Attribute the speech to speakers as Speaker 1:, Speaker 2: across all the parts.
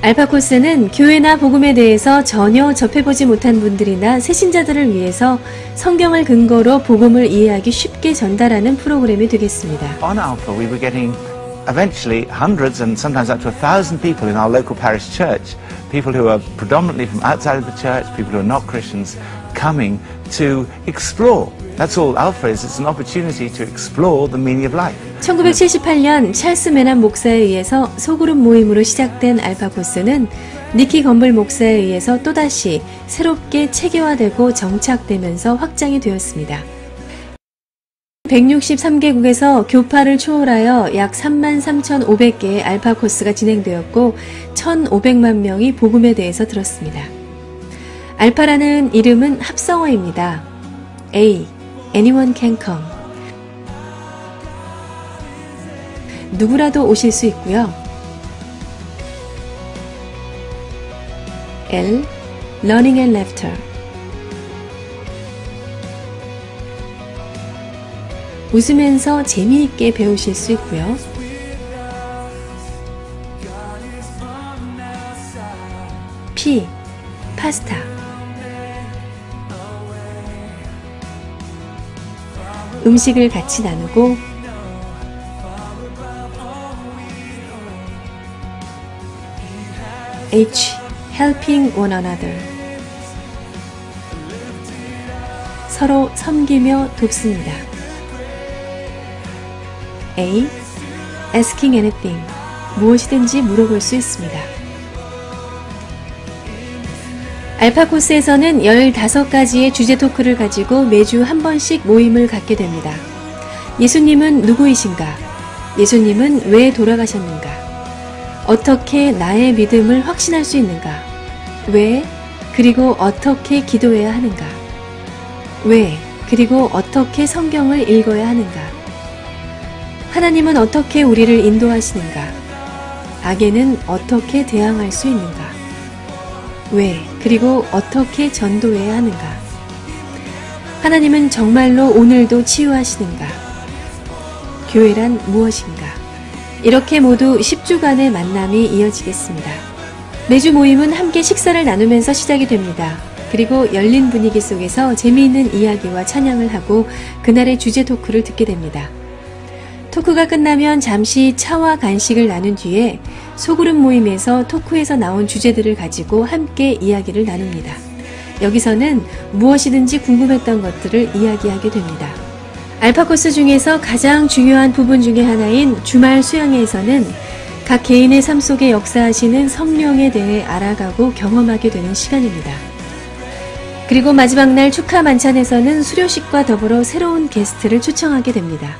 Speaker 1: 알파코스는 교회나 복음에 대해서 전혀 접해보지 못한 분들이나 새신자들을 위해서 성경을 근거로 복음을 이해하기 쉽게 전달하는 프로그램이 되겠습니다.
Speaker 2: On Alpha, we were getting eventually hundreds and sometimes up to 1,000 people in our local parish church. People who are predominantly from outside of the church, people who are not Christians, coming to explore. That's all Alpha is. It's an opportunity to explore the meaning of life.
Speaker 1: 1978년 찰스 맨한 목사에 의해서 소그룹 모임으로 시작된 알파코스는 니키 건블 목사에 의해서 또다시 새롭게 체계화되고 정착되면서 확장이 되었습니다. 163개국에서 교파를 초월하여 약 33,500개의 알파코스가 진행되었고 1,500만 명이 복음에 대해서 들었습니다. 알파라는 이름은 합성어입니다. A. Anyone can come. 누구라도 오실 수 있고요. L. Learning and laughter. 웃으면서 재미있게 배우실 수 있고요. P. 파스타. 음식을 같이 나누고 H. Helping one another. 서로 섬기며 돕습니다. A. Asking anything. 무엇이든지 물어볼 수 있습니다. 알파코스에서는 15가지의 주제 토크를 가지고 매주 한 번씩 모임을 갖게 됩니다. 예수님은 누구이신가? 예수님은 왜 돌아가셨는가? 어떻게 나의 믿음을 확신할 수 있는가? 왜? 그리고 어떻게 기도해야 하는가? 왜? 그리고 어떻게 성경을 읽어야 하는가? 하나님은 어떻게 우리를 인도하시는가? 악에는 어떻게 대항할 수 있는가? 왜? 그리고 어떻게 전도해야 하는가? 하나님은 정말로 오늘도 치유하시는가? 교회란 무엇인가? 이렇게 모두 10주간의 만남이 이어지겠습니다. 매주 모임은 함께 식사를 나누면서 시작이 됩니다. 그리고 열린 분위기 속에서 재미있는 이야기와 찬양을 하고 그날의 주제 토크를 듣게 됩니다. 토크가 끝나면 잠시 차와 간식을 나눈 뒤에 소그룹 모임에서 토크에서 나온 주제들을 가지고 함께 이야기를 나눕니다. 여기서는 무엇이든지 궁금했던 것들을 이야기하게 됩니다. 알파코스 중에서 가장 중요한 부분 중에 하나인 주말 수양회에서는 각 개인의 삶 속에 역사하시는 성령에 대해 알아가고 경험하게 되는 시간입니다. 그리고 마지막 날 축하 만찬에서는 수료식과 더불어 새로운 게스트를 초청하게 됩니다.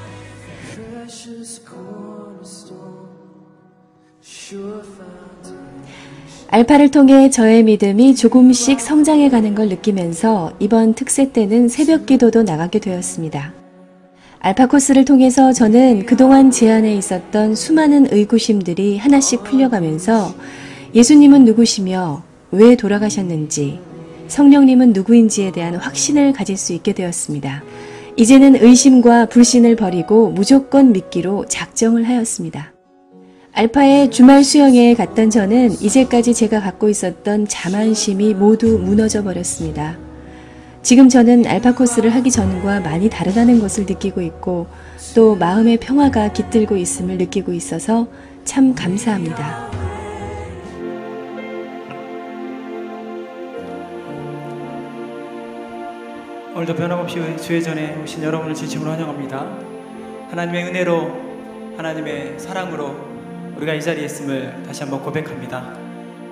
Speaker 1: 알파를 통해 저의 믿음이 조금씩 성장해가는 걸 느끼면서 이번 특세 때는 새벽 기도도 나가게 되었습니다. 알파코스를 통해서 저는 그동안 제 안에 있었던 수많은 의구심들이 하나씩 풀려가면서 예수님은 누구시며 왜 돌아가셨는지, 성령님은 누구인지에 대한 확신을 가질 수 있게 되었습니다. 이제는 의심과 불신을 버리고 무조건 믿기로 작정을 하였습니다. 알파의 주말 수영회에 갔던 저는 이제까지 제가 갖고 있었던 자만심이 모두 무너져 버렸습니다. 지금 저는 알파 코스를 하기 전과 많이 다르다는 것을 느끼고 있고 또 마음의 평화가 깃들고 있음을 느끼고 있어서 참 감사합니다.
Speaker 3: 오늘도 변함없이 주의 전에 오신 여러분을 진심으로 환영합니다. 하나님의 은혜로, 하나님의 사랑으로 우리가 이 자리에 있음을 다시 한번 고백합니다.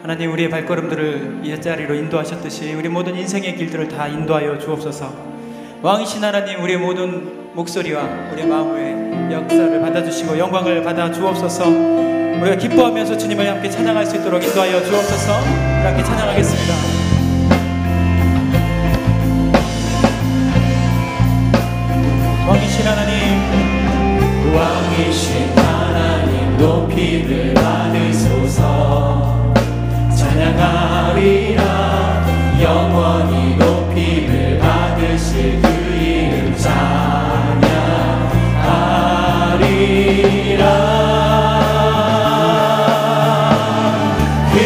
Speaker 3: 하나님, 우리의 발걸음들을 이 자리로 인도하셨듯이 우리 모든 인생의 길들을 다 인도하여 주옵소서. 왕이신 하나님, 우리의 모든 목소리와 우리의 마음의 역사를 받아주시고 영광을 받아 주옵소서. 우리가 기뻐하면서 주님을 함께 찬양할 수 있도록 인도하여 주옵소서. 우리 함께 찬양하겠습니다. 왕이신 하나님,
Speaker 4: 왕이신 하나님 높이를 받으소서. 찬양하리라 영원히 높이를 받으실 그 이름 찬양하리라. 그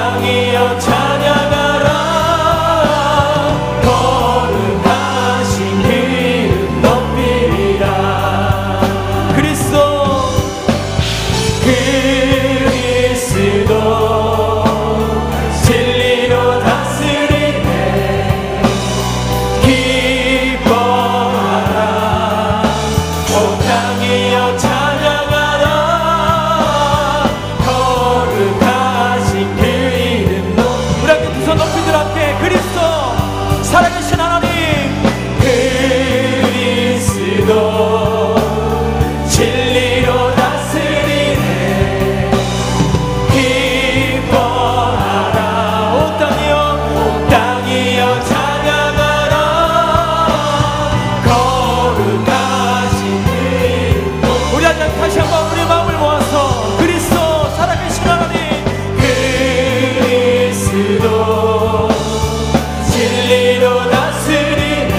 Speaker 4: 땅이여 찬양하라 거룩하신 그 이름 높이리라 그리스도 진리로 다스리네 기뻐하라 온 땅이여 찬양하라 거룩하신 그 이름 우리 함께 두 손 높이들 함께 그리스도 살아계신 하나님 그리스도 진리로 다스리네 기뻐하라 온 땅이여 찬양하라 거룩하신 그 이름 우리 한 장 다시 한번 우리 마음을 모아서 그리스도 살아계신 하나님 그리스도 진리로 다스리네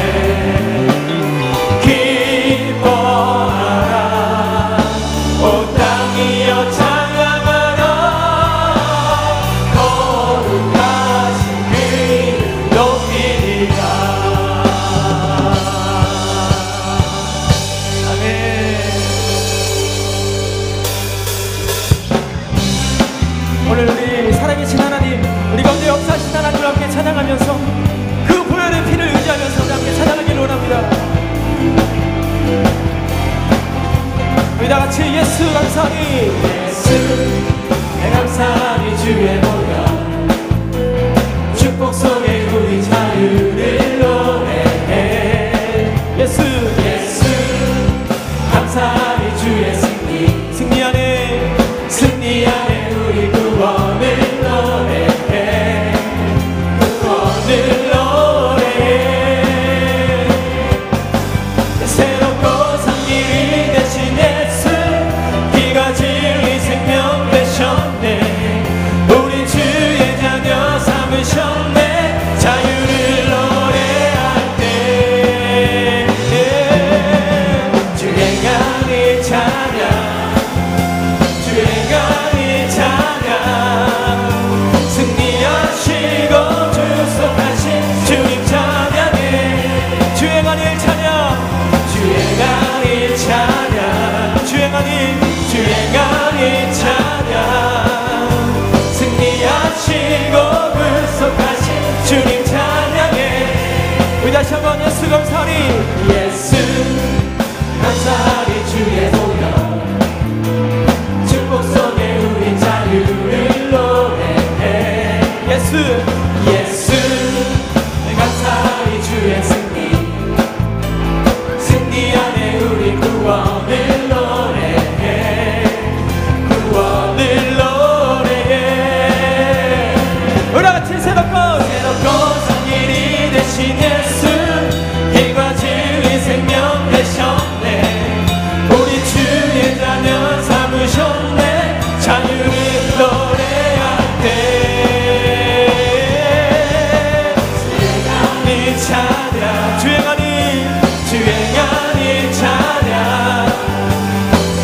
Speaker 4: 기뻐하라 온 땅이여 찬양하라 거룩하신 그 이름 높이리라 아멘. 오늘 우리 살아계신 하나님 우리 가운데 역사하신 하나님을 함께 찬양하면서 그 보혈의 피를 의지하면서 우리 함께 찬양하기를 원합니다. 우리 다같이 예수 감사하니 예수 내 감사하니 주의 보혈 축복 속에 우리 자유를 노래해 예수 감사하니 주의 승리 안에 우리 구원을 노래해 새롭고 산 길이 되신 예수 피가 진리 생명 되셨네 우리 주의 자녀 삼으셨네 자유를 노래할 때 주의 강이 찬양 승리하시고 주속하신 주님 찬양해 주행하니 찬양 승리하시고 구속하신 주님 찬양해 우리 다시 한번 예수 감사하니 예수 감사하니 주의 보혈 축복 속에 우리 자유를 노래해 예수 감사하니 주의 승리 안에 우리 구원을 노래해 우리 같이 새롭고 산 길이 되신 예수 길과 진리 생명 되셨네 우리 주의 자녀 삼으셨네 자유를 노래할 때 주행하니 찬양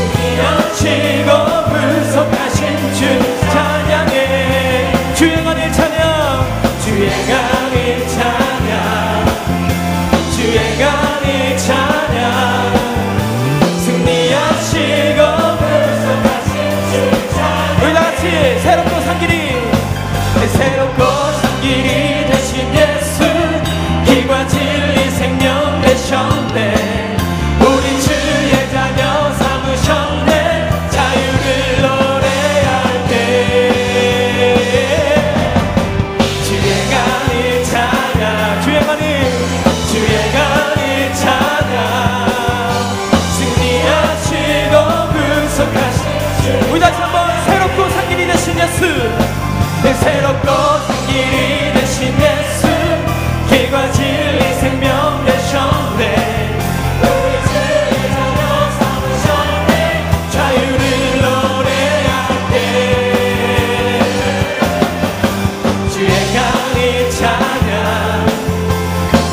Speaker 4: 승리하시고 구속하신 주님 찬양해 주행하니 찬양 승리하시고 구속하신 주님 찬양 우리 다같이 새롭고 산 길이 되신 예수 길과 진리 생명 되셨네 우리 주의 자녀 삼으셨네 자유를 노래할 때 주행하니 찬양 승리하시고 구속하신 우리 다시 한번 새롭고 산 길이 되신 예수 새롭고 산 길이 되신 예수 길과 진리 생명 되셨네 우리 주의 자녀 삼으셨네 자유를 노래할 때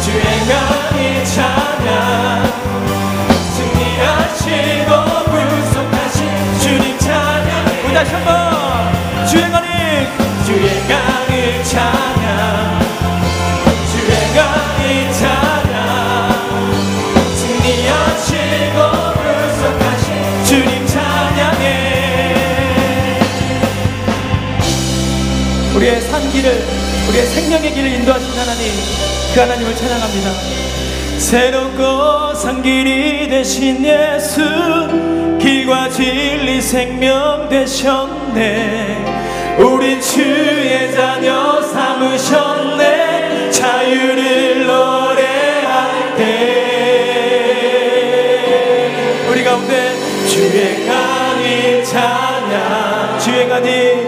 Speaker 4: 주행하니 찬양 승리하시고 구속하신 주님 찬양 우리 다시 한번 주행하니 주행하는 찬양 주행하는 찬양 승리하시고 불속하신 주님 찬양해. 우리의 산 길을 우리의 생명의 길을 인도하신 하나님, 그 하나님을 찬양합니다. 새롭고 산 길이 되신 예수, 길과 진리 생명 되셨네. 우린 주의 자녀 삼으셨네. 자유를 노래할 때 우리 가운데 주행하니 찬양 주행하니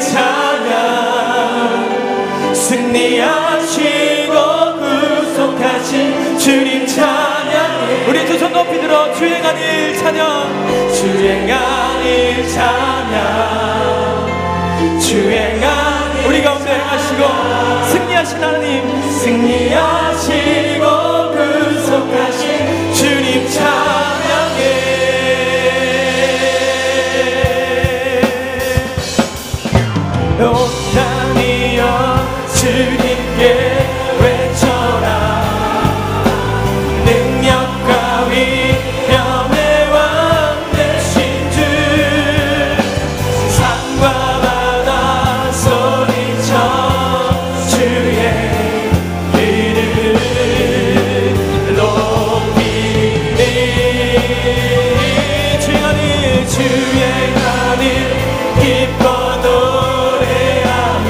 Speaker 4: 찬양 승리하시고 구속하신 주님 찬양. 우리 두 손 높이 들어 주행하니 찬양 주행하니 찬양 주행하니 우리 가운데 행하시고 승리하신 하나님 승리하시고 구속하신 주님 찬양해. 온 땅이여 주님께 외쳐라. 능력과 위엄의 왕 되신 주 산과 바다 소리쳐 주의 이름을 높이니. 주행하니 기뻐 노래하며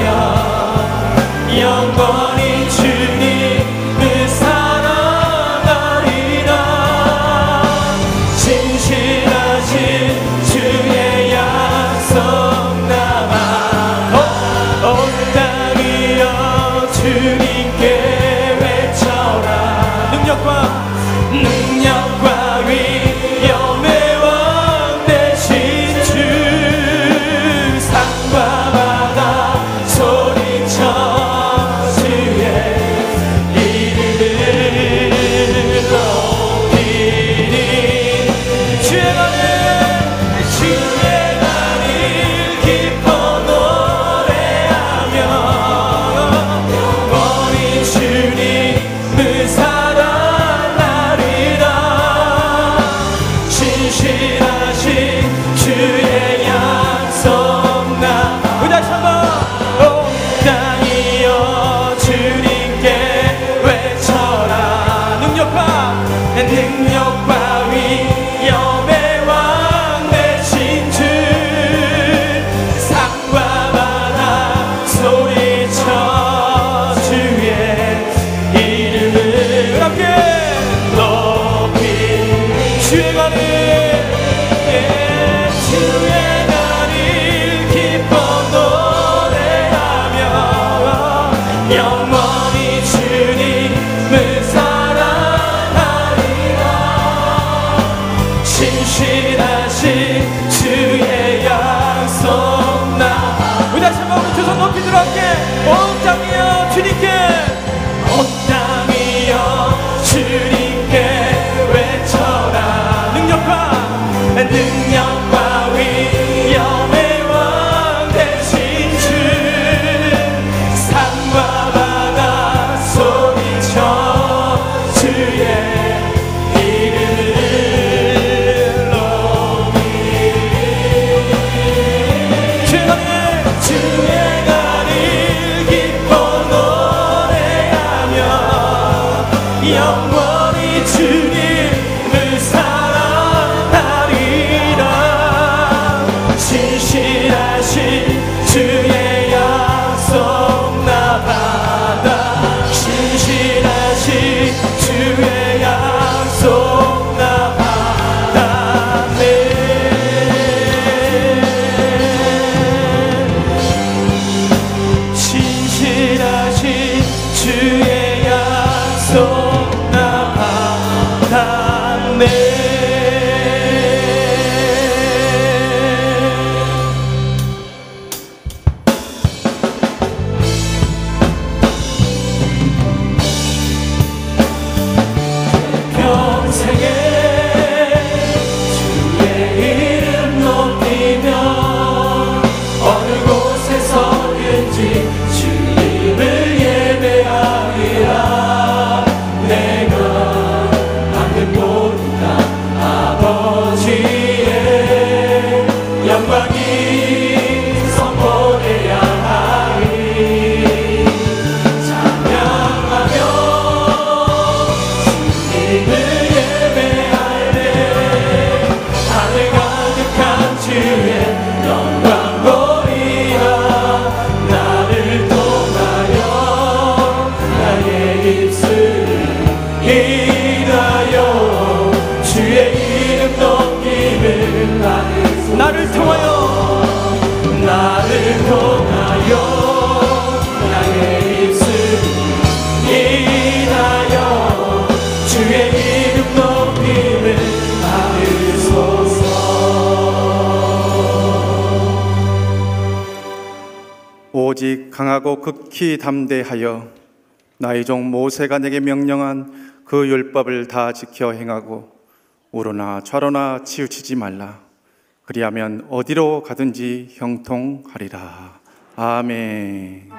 Speaker 5: 오직 강하고 극히 담대하여 나의 종 모세가 내게 명령한 그 율법을 다 지켜 행하고 우로나 좌로나 치우치지 말라. 그리하면 어디로 가든지 형통하리라. 아멘.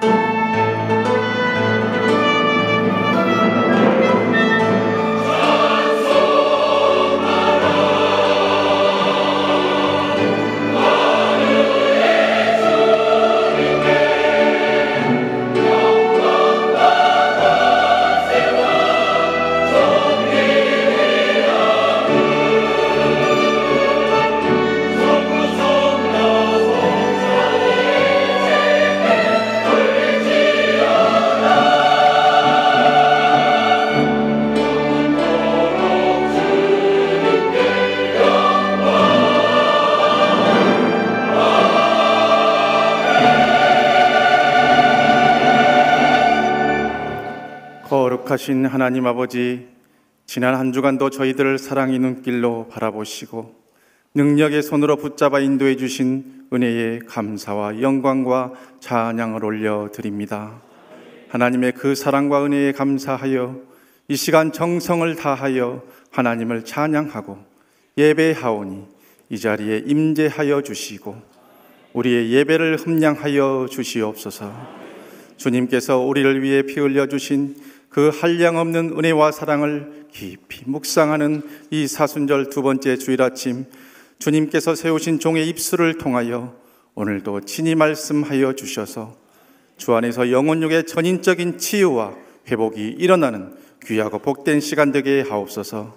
Speaker 5: 거룩하신 하나님 아버지, 지난 한 주간도 저희들을 사랑의 눈길로 바라보시고 능력의 손으로 붙잡아 인도해 주신 은혜에 감사와 영광과 찬양을 올려드립니다. 하나님의 그 사랑과 은혜에 감사하여 이 시간 정성을 다하여 하나님을 찬양하고 예배하오니 이 자리에 임재하여 주시고 우리의 예배를 흠량하여 주시옵소서. 주님께서 우리를 위해 피 흘려 주신 그 한량없는 은혜와 사랑을 깊이 묵상하는 이 사순절 두 번째 주일 아침, 주님께서 세우신 종의 입술을 통하여 오늘도 친히 말씀하여 주셔서 주 안에서 영혼육의 전인적인 치유와 회복이 일어나는 귀하고 복된 시간 되게 하옵소서.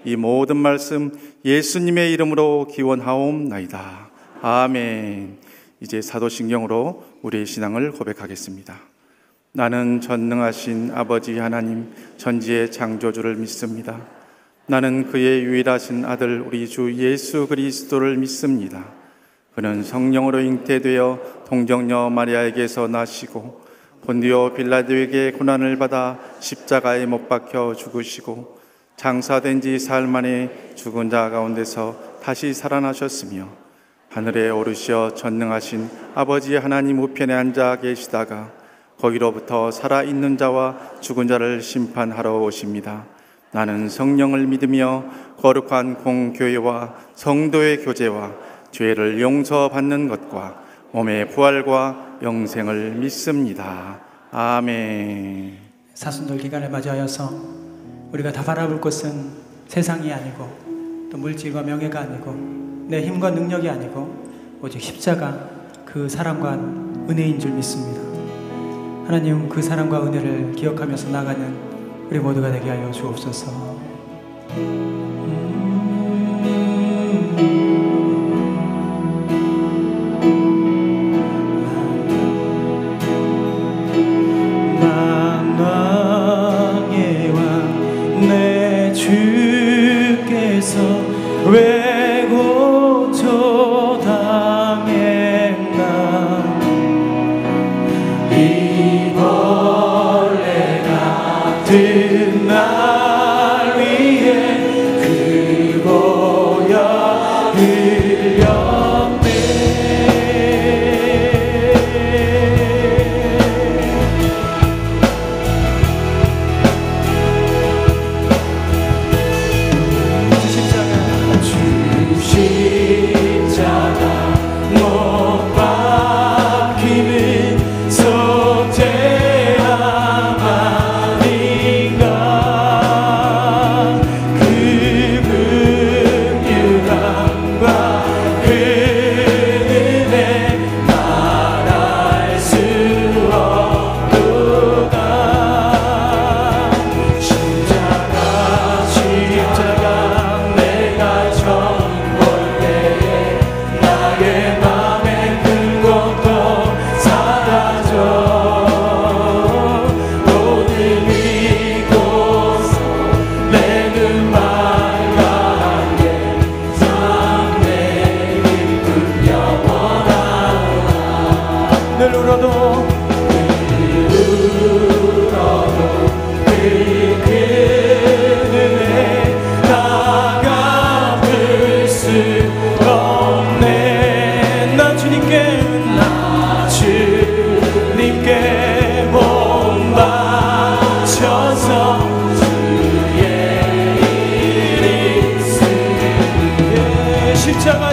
Speaker 5: 이 모든 말씀 예수님의 이름으로 기원하옵나이다. 아멘. 이제 사도신경으로 우리의 신앙을 고백하겠습니다. 나는 전능하신 아버지 하나님 전지의 창조주를 믿습니다. 나는 그의 유일하신 아들 우리 주 예수 그리스도를 믿습니다. 그는 성령으로 잉태되어 동정녀 마리아에게서 나시고 본디오 빌라도에게 고난을 받아 십자가에 못 박혀 죽으시고 장사된 지 사흘 만에 죽은 자 가운데서 다시 살아나셨으며 하늘에 오르시어 전능하신 아버지 하나님 우편에 앉아 계시다가 거기로부터 살아있는 자와 죽은 자를 심판하러 오십니다. 나는 성령을 믿으며 거룩한 공교회와 성도의 교제와 죄를 용서받는 것과 몸의 부활과 영생을 믿습니다. 아멘.
Speaker 3: 사순절 기간을 맞이하여서 우리가 다 바라볼 것은 세상이 아니고 또 물질과 명예가 아니고 내 힘과 능력이 아니고 오직 십자가 그 사랑과 은혜인 줄 믿습니다. 하나님, 그 사랑과 은혜를 기억하면서 나가는 우리 모두가 되게 하여 주옵소서. 만왕의 왕 내 주께서 왜 고초당했나. 같은 날 위해 그 보혈 흘렸네. 십자가 못 박히는 속죄함 없네. 나 주님께 나 주님께
Speaker 4: 주님께 몸 바쳐서 주의 일 있으리. 십자가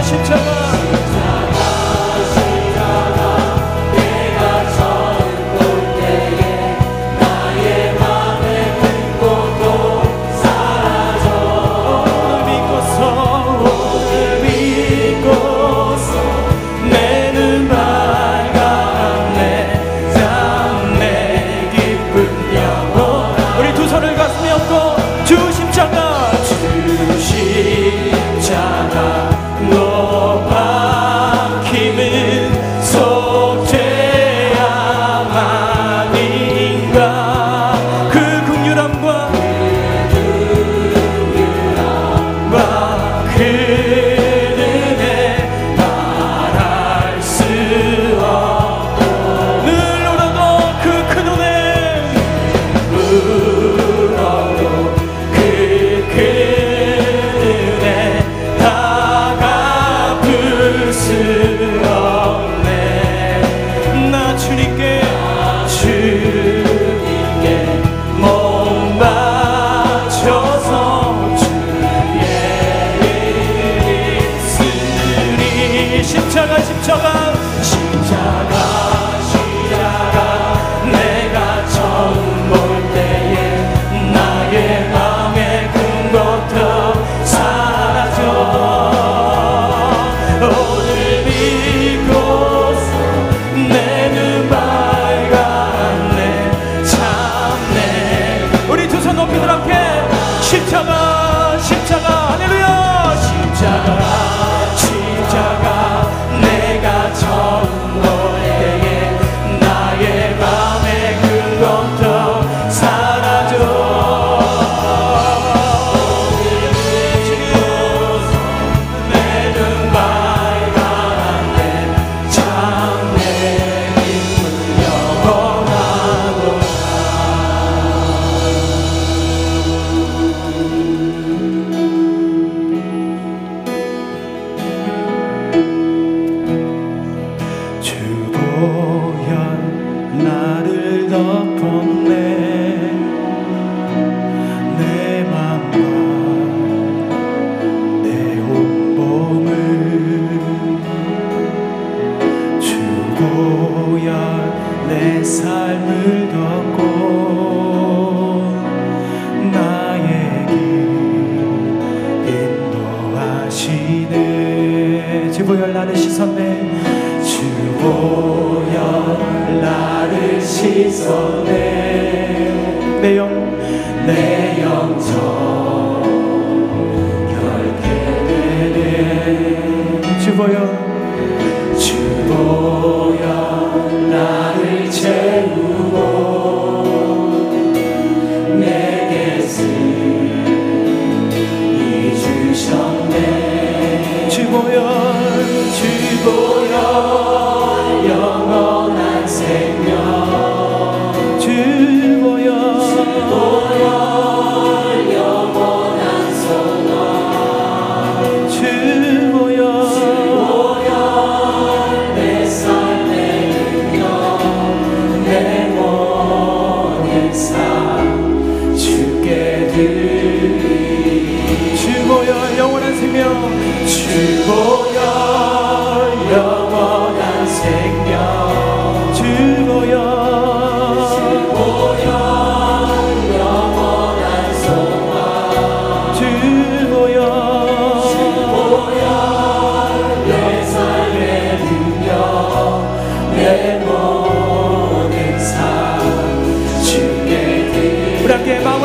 Speaker 4: 주보혈 나를 씻었네. 주보혈 나를 씻었네. 내 영 정결케 되네. 주보혈 나를 채우고 내게 쓰이 주셨네. 주보혈 영원한 생명. 주보혈 영원한 소망. 주보혈 내 삶의 능력, 내 모든 삶 주께 드리리. 주보혈 영원한 생명. 주보혈 영원한 생명. 주보혈 영원한 소망. 주보혈 내 삶의 능력, 내 모든 삶 주께 드리리. 우리 함께 마음을,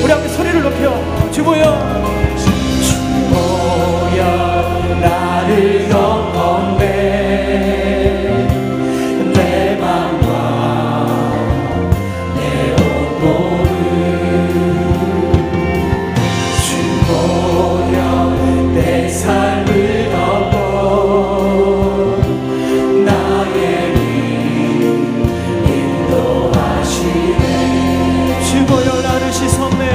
Speaker 4: 우리 함께 소리를 높여. 주보혈 나를 덮었네. 내 맘과 내 온몸을. 주보혈 내 삶을 덮어 나의 길 인도하시네. 주보혈 나를 씻었네.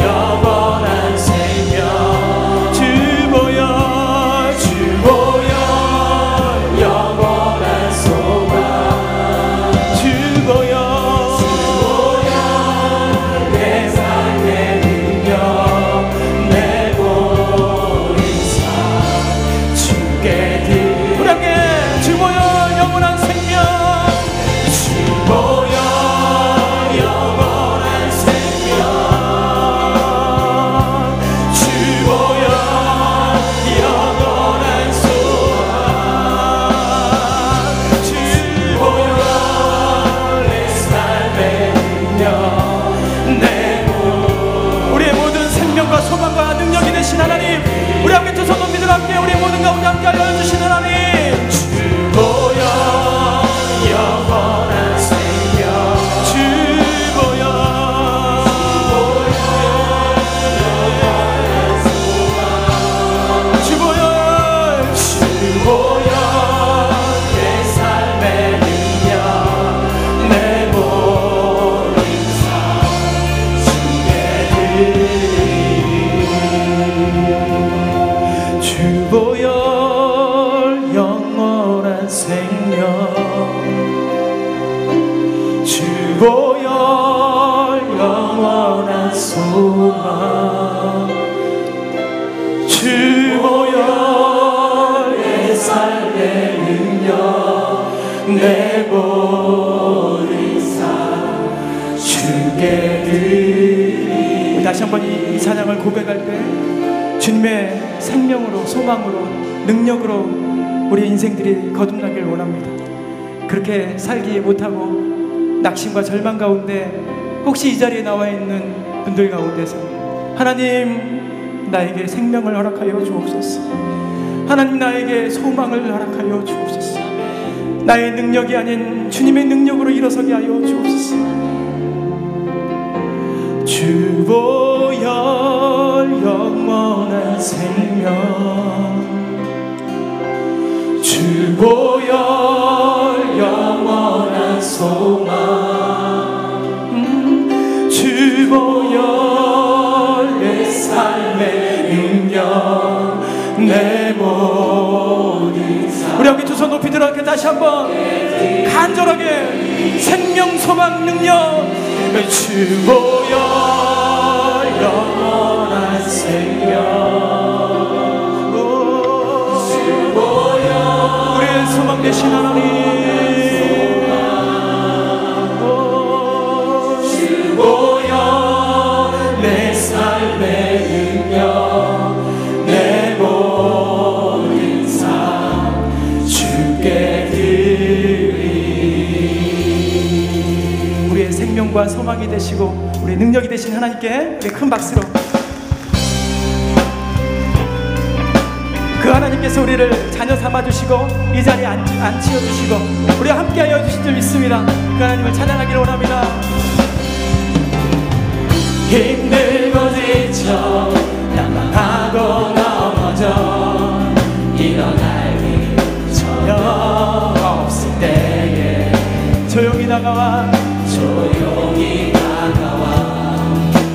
Speaker 4: 영원한 생명 주보여 영원한 소망 주보여 내 삶의 능력 내 모든 삶 주께 드리 우리 함께 주보여 영원한 생명 주보여 영원한 생명 주보여 영원한 소망 주보여 내 삶의 능력 내 우리의 모든 생명과 소망과 능력이 되신 하나님 우리 함께 두 손 높이 들어 함께 우리 모든 가운데 함께 알려주신 하나님 주보여 영원한 생명 주보여 주보여 내 삶의 능력 내 모든 삶 주께 드리 주보여 영원한 생명 주보여 영원한 소망 주보여 내 삶의 능력 내 모든 삶 주께 드리 다시 한번 이 찬양을 고백할 때 주님의 생명으로 소망으로 능력으로 우리 인생들이 거듭나길 원합니다. 그렇게 살기 못하고 낙심과 절망 가운데 혹시 이 자리에 나와 있는 분들 가운데서 하나님 나에게 생명을 허락하여 주옵소서. 하나님 나에게 소망을 허락하여 주옵소서. 나의 능력이 아닌 주님의 능력으로 일어서게 하여 주옵소서. 주보여 영원한 생명 주보여 영원한 소망 주보여 내 삶의 능력 내 모든 삶 우리 함께 두 손 높이 들어 함께 다시 한번 간절하게 생명 소망 능력 주보여 영원한 생명 우리의 소망 되신 하나님 주보여 내 삶의 능력 내 모든 삶 주께 드리 우리의 생명과 소망이 되시고 우리의 능력이 되신 하나님께 우리 큰 박수로 그 하나님께서 우리를 자녀 삼아주시고 이 자리에 앉히어주시고 우리와 함께하여 주실 줄 믿습니다. 그 하나님을 찬양하기를 원합니다. 힘들고 지쳐 난망하고 넘어져 일어날 힘 전혀 없을 때에 조용히 다가와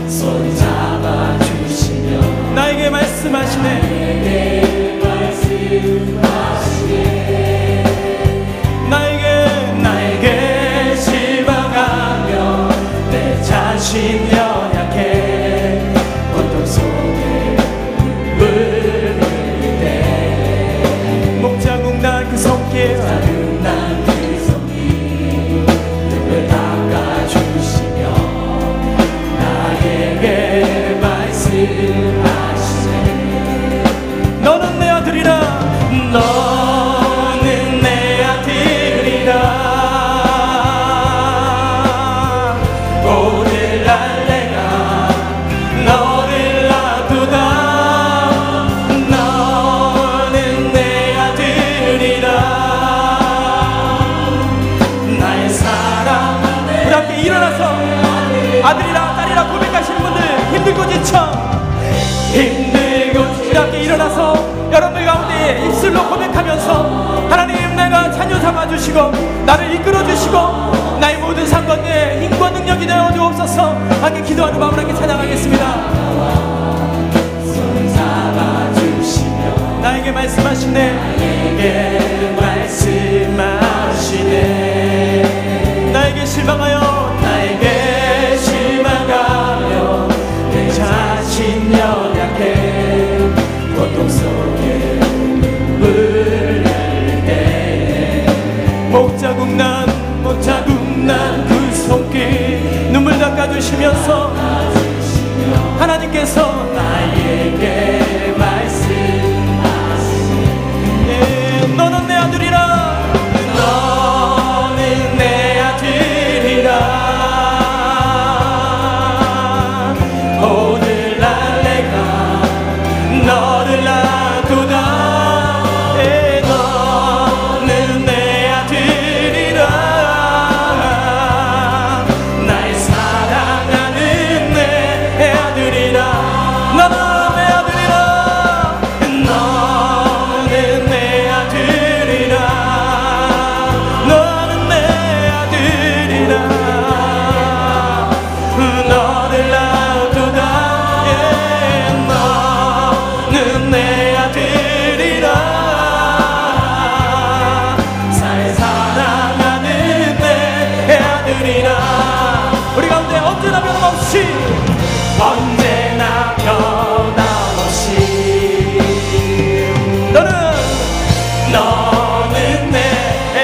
Speaker 4: 손 잡아주시며 나에게 말씀하시네 나에게 실망하며 내 자신 연약해 어떤 속에 눈물 흘릴 때 목자국 난 그 손길 눈물 닦아주시며 나에게 말씀하시네 너는 내 아들이라 너는 내 아들이라 오늘날 내가 너를 놔두다 너는 내 아들이라 나의 사랑 우리 함께 일어나서 아들이라 딸이라 고백하시는 분들 힘들고 지쳐 우리 함께 일어나서 여러분들 가운데 입술로 고백하면서 하나님 내가 자녀 삼아주시고
Speaker 3: 주시고 나를 이끌어 주시고 나의 모든 상관에 힘과 능력이 되어 주옵소서. 함께 기도하는 마음으로 함께 찬양하겠습니다. 나에게 말씀하시네, 나에게 말씀하시네. 나에게 실망하여, 나에게 실망하여 내 자신 연약해 고통 속에 눈물 흘릴 때 목자국 난 그 손길 눈물 닦아주시면서 하나님께서 나에게 말씀하시네. 너는 내 아들이라, 너는 내 아들이라. 오늘 날 내가 너를 놔두다. 너는 내 아들이라. 날 사랑하는 내 아들이라. 너는 내 아들이라. 너는 내 아들이라. 너는 내 아들이라. 너를 놔두다. 너는 내 아들이라. 잘 사랑하는 내 아들이라. 우리 가운데 언제나 변함없이, 언제나 변함없이 너는 내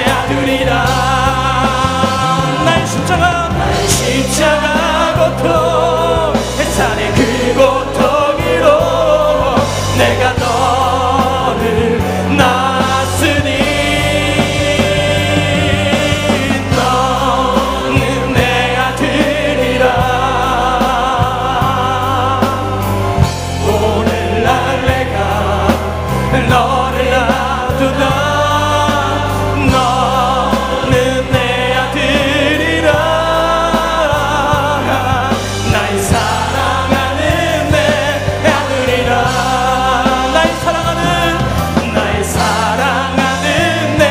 Speaker 3: 아들이라. 나의 십자가 고통, 산의 그 고통 위로 내가 너를 낳았으니. 너는 내 아들이라. 오늘 날 내가 너를 놔두다. 너는 내 아들이라. 날 사랑하는 내 아들이라. 날 사랑하는 내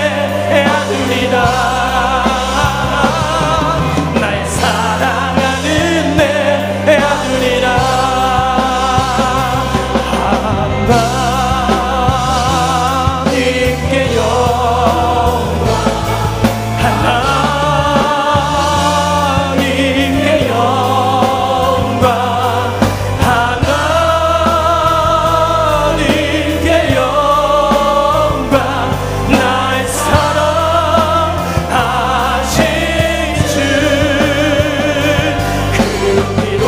Speaker 3: 아들이라. 날 사랑하는 내 아들이라. 하나님께 영광, 하나님께 영광, 하나님께 영광. 날 사랑하신 주 그 피로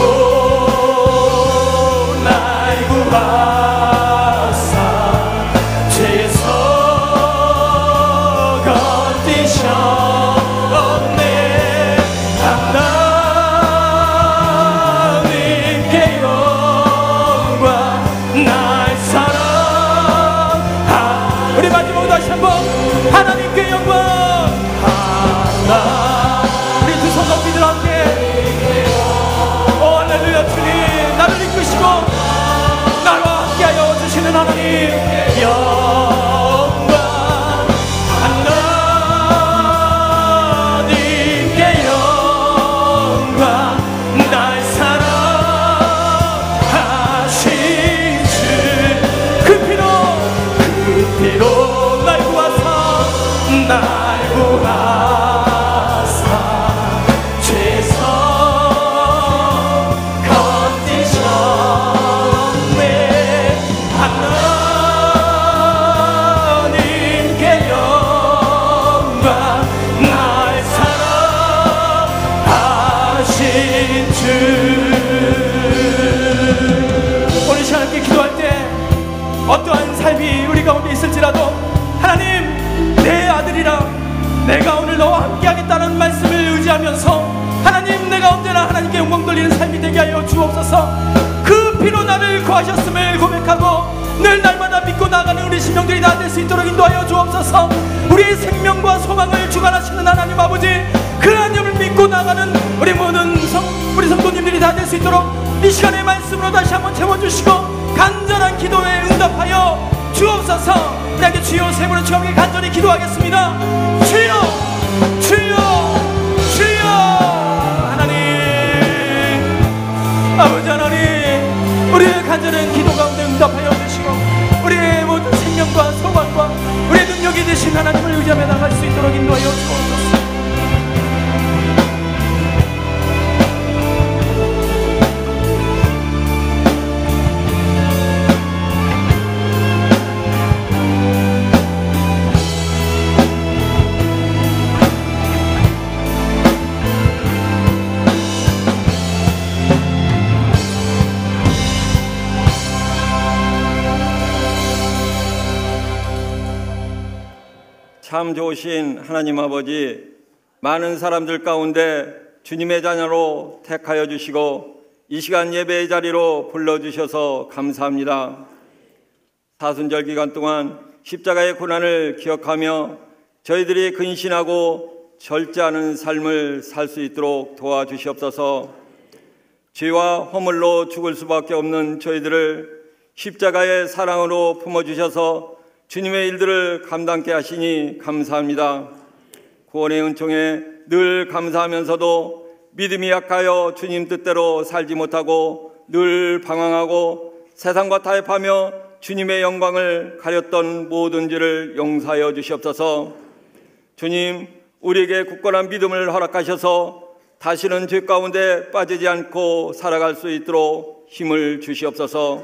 Speaker 3: 날 구하사 죄에서 건지셨네. 하나님께 영광. 날 사랑하. 우리 마지막으로 다시 한번 하나님께 영광. 우리 두 손 높이들 함께. 오 할렐루야. 주님 나를 이끄시고 나와 함께하여 주시는 하나님 영광. 하나님께 영광. 날 사랑하신 주 그 피로 날 구하사 죄에서 건지셨네. 하나님께 영광. 날 사랑하신 주. 오늘 시간 함께 기도할 때 어떠한 삶이 우리 가운데 있을지라도 하나님 내 아들이라. 내가 오늘 너와 함께하겠다는 말씀을 의지하면서 하나님 내가 언제나 하나님께 영광 돌리는 삶이 되게 하여 주옵소서. 그 피로 나를 구하셨음을 고백하고 늘 날마다 믿고 나가는 우리 심령들이 다 될 수 있도록 인도하여 주옵소서. 우리의 생명과 소망을 주관하시는 하나님 아버지, 그 하나님을 믿고 나가는 우리 모든 우리 성도님들이 다 될 수 있도록 이 시간의 말씀으로 다시 한번 채워주시고 간절한 기도에 응답하여 주옵소서. 우리에게 주여 세 번의 주여 함께 간절히 기도하겠습니다. 주여 주여 주여. 하나님 아버지 하나님, 우리의 간절한 기도 가운데 응답하여 주시고 우리의 모든 생명과 소망과 우리의 능력이 되신 하나님을 의지하며 나갈 수 있도록 인도하여 주옵소서.
Speaker 6: 참 좋으신 하나님 아버지, 많은 사람들 가운데 주님의 자녀로 택하여 주시고 이 시간 예배의 자리로 불러주셔서 감사합니다. 사순절 기간 동안 십자가의 고난을 기억하며 저희들이 근신하고 절제하는 삶을 살 수 있도록 도와주시옵소서. 죄와 허물로 죽을 수밖에 없는 저희들을 십자가의 사랑으로 품어주셔서 주님의 일들을 감당케 하시니 감사합니다. 구원의 은총에 늘 감사하면서도 믿음이 약하여 주님 뜻대로 살지 못하고 늘 방황하고 세상과 타협하며 주님의 영광을 가렸던 모든 죄를 용서하여 주시옵소서. 주님, 우리에게 굳건한 믿음을 허락하셔서 다시는 죄 가운데 빠지지 않고 살아갈 수 있도록 힘을 주시옵소서.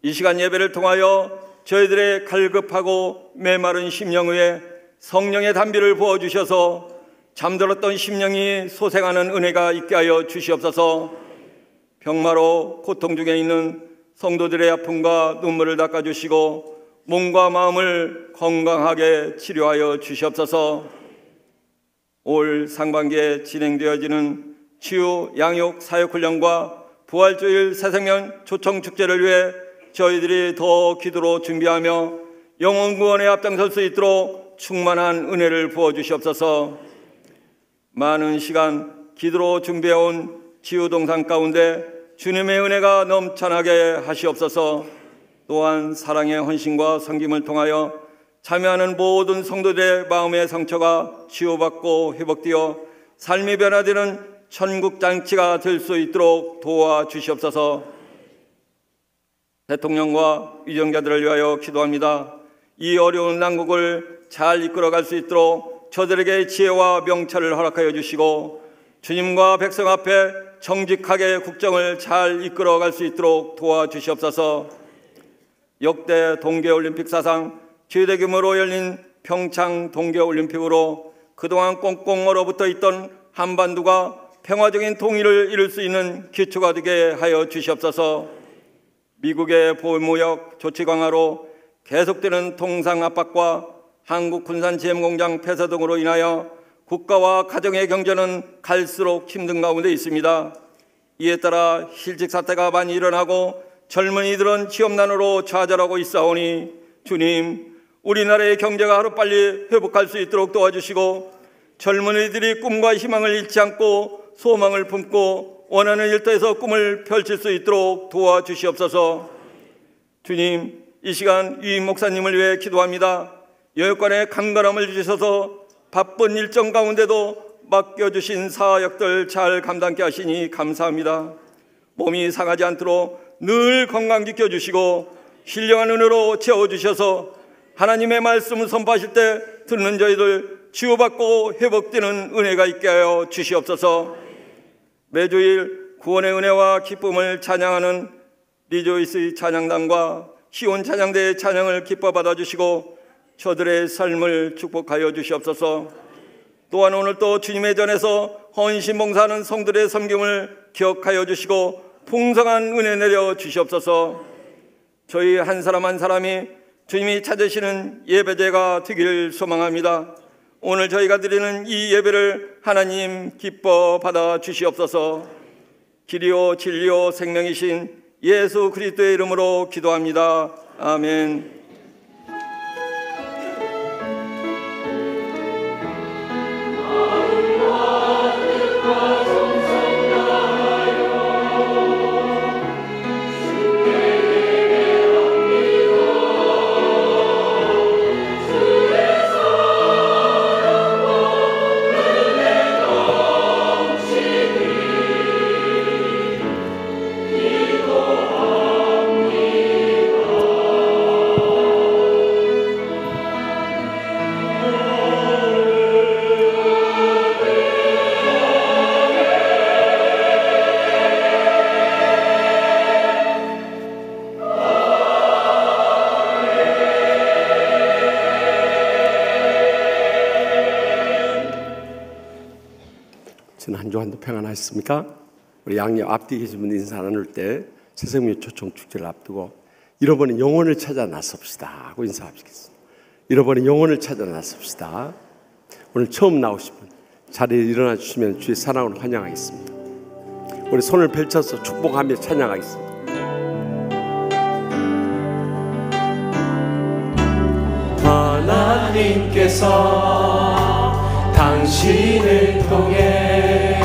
Speaker 6: 이 시간 예배를 통하여 저희들의 갈급하고 메마른 심령 위에 성령의 단비를 부어주셔서 잠들었던 심령이 소생하는 은혜가 있게 하여 주시옵소서. 병마로 고통 중에 있는 성도들의 아픔과 눈물을 닦아주시고 몸과 마음을 건강하게 치료하여 주시옵소서. 올 상반기에 진행되어지는 치유 양육 사역훈련과 부활주일 새생명 초청축제를 위해 저희들이 더 기도로 준비하며 영혼 구원에 앞장설 수 있도록 충만한 은혜를 부어주시옵소서. 많은 시간 기도로 준비해온 치유동산 가운데 주님의 은혜가 넘쳐나게 하시옵소서. 또한 사랑의 헌신과 섬김을 통하여 참여하는 모든 성도들의 마음의 상처가 치유받고 회복되어 삶이 변화되는 천국잔치가 될 수 있도록 도와주시옵소서. 대통령과 위정자들을 위하여 기도합니다. 이 어려운 난국을 잘 이끌어갈 수 있도록 저들에게 지혜와 명철을 허락하여 주시고 주님과 백성 앞에 정직하게 국정을 잘 이끌어갈 수 있도록 도와주시옵소서. 역대 동계올림픽 사상 최대 규모로 열린 평창 동계올림픽으로 그동안 꽁꽁 얼어붙어 있던 한반도가 평화적인 통일을 이룰 수 있는 기초가 되게 하여 주시옵소서. 미국의 보호무역 조치 강화로 계속되는 통상 압박과 한국 군산 GM공장 폐쇄 등으로 인하여 국가와 가정의 경제는 갈수록 힘든 가운데 있습니다. 이에 따라 실직 사태가 많이 일어나고 젊은이들은 취업난으로 좌절하고 있사오니 주님, 우리나라의 경제가 하루빨리 회복할 수 있도록 도와주시고 젊은이들이 꿈과 희망을 잃지 않고 소망을 품고 원하는 일터에서 꿈을 펼칠 수 있도록 도와주시옵소서. 주님, 이 시간 유임 목사님을 위해 기도합니다. 여육관에 강건함을 주셔서 바쁜 일정 가운데도 맡겨주신 사역들 잘 감당케 하시니 감사합니다. 몸이 상하지 않도록 늘 건강 지켜주시고 신령한 은혜로 채워주셔서 하나님의 말씀을 선포하실 때 듣는 저희들 치유받고 회복되는 은혜가 있게 하여 주시옵소서. 매주일 구원의 은혜와 기쁨을 찬양하는 리조이스 찬양단과 시온 찬양대의 찬양을 기뻐 받아주시고 저들의 삶을 축복하여 주시옵소서. 또한 오늘 또 주님의 전에서 헌신 봉사하는 성들의 섬김을 기억하여 주시고 풍성한 은혜 내려 주시옵소서. 저희 한 사람 한 사람이 주님이 찾으시는 예배제가 되기를 소망합니다. 오늘 저희가 드리는 이 예배를 하나님 기뻐 받아 주시옵소서. 길이요 진리요 생명이신 예수 그리스도의 이름으로 기도합니다. 아멘.
Speaker 7: 지난 한 주간도 평안하셨습니까? 우리 양옆 앞뒤 계신 분 인사 나눌 때 새생명 초청 축제를 앞두고 잃어버린 영혼을 찾아 나섭시다 하고 인사하시겠습니다. 잃어버린 영혼을 찾아 나섭시다. 오늘 처음 나오신 분 자리에 일어나 주시면 주의 사랑으로 환영하겠습니다. 우리 손을 펼쳐서 축복하며 찬양하겠습니다.
Speaker 4: 하나님께서 당신을 통해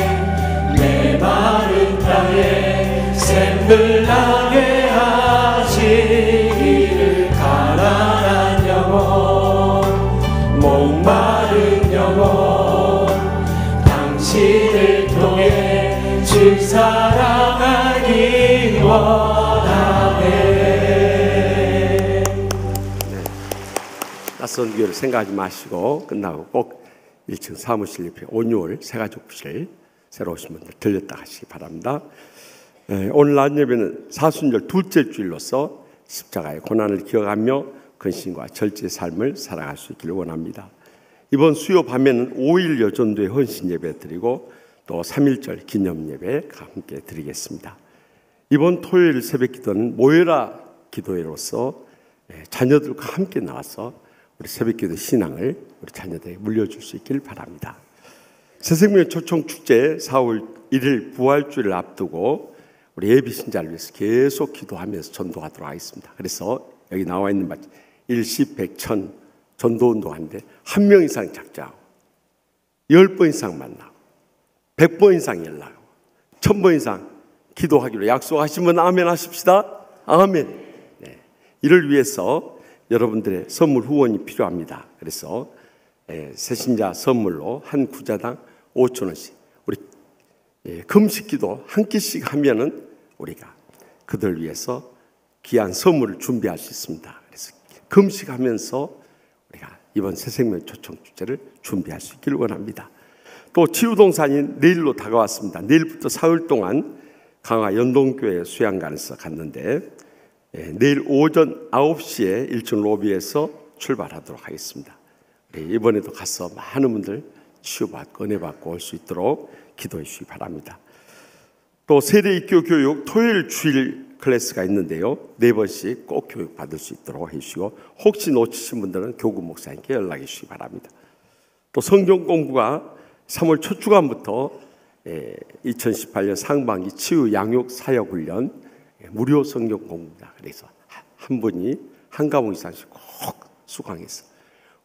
Speaker 4: 메마른 땅에 샘을 나게 하시기를 가난한 영혼 목마른 영혼 당신을 통해 주 사랑하기 원하네.
Speaker 7: 낯선 교회를 생각하지 마시고 끝나고 꼭 1층 사무실 옆에 온유월 새가족부실 새로 오신 분들 들렸다 가시기 바랍니다. 오늘 낮 예배는 사순절 둘째 주일로서 십자가의 고난을 기억하며 근신과 절제의 삶을 살아갈 수 있기를 원합니다. 이번 수요 밤에는 5일 여전도의 헌신 예배 드리고 또 3.1절 기념 예배 함께 드리겠습니다. 이번 토요일 새벽 기도는 모여라 기도회로서 자녀들과 함께 나와서 우리 새벽기도 신앙을 우리 자녀들에게 물려줄 수 있길 바랍니다. 새생명 초청축제 4월 1일 부활주를 앞두고 우리 예비 신자를 위해서 계속 기도하면서 전도하도록 하겠습니다. 그래서 여기 나와 있는 바지 일시, 백천 전도운동하는데 1명 이상 작정하고 10번 이상 만나고 100번 이상 연락하고 1000번 이상 기도하기로 약속하신 분 아멘 하십시다. 아멘. 네. 이를 위해서 여러분들의 선물 후원이 필요합니다. 그래서 새신자 선물로 한 구자당 5,000원씩 우리 금식기도 한 끼씩 하면은 우리가 그들 위해서 귀한 선물을 준비할 수 있습니다. 그래서 금식하면서 우리가 이번 새생명 초청축제를 준비할 수 있기를 원합니다. 또 치유동산이 내일로 다가왔습니다. 내일부터 사흘 동안 강화 연동교회 수양관에서 갔는데 내일 오전 9시에 1층 로비에서 출발하도록 하겠습니다. 이번에도 가서 많은 분들 치유받고 은혜받고 올 수 있도록 기도해 주시기 바랍니다. 또 세례입교 교육 토요일 주일 클래스가 있는데요. 4번씩 꼭 교육 받을 수 있도록 해주시고 혹시 놓치신 분들은 교구 목사님께 연락해 주시기 바랍니다. 또 성경 공부가 3월 첫 주간부터 2018년 상반기 치유 양육 사역 훈련 무료 성경 공부입니다. 그래서 한 분이 한 과목 이상씩 꼭 수강해서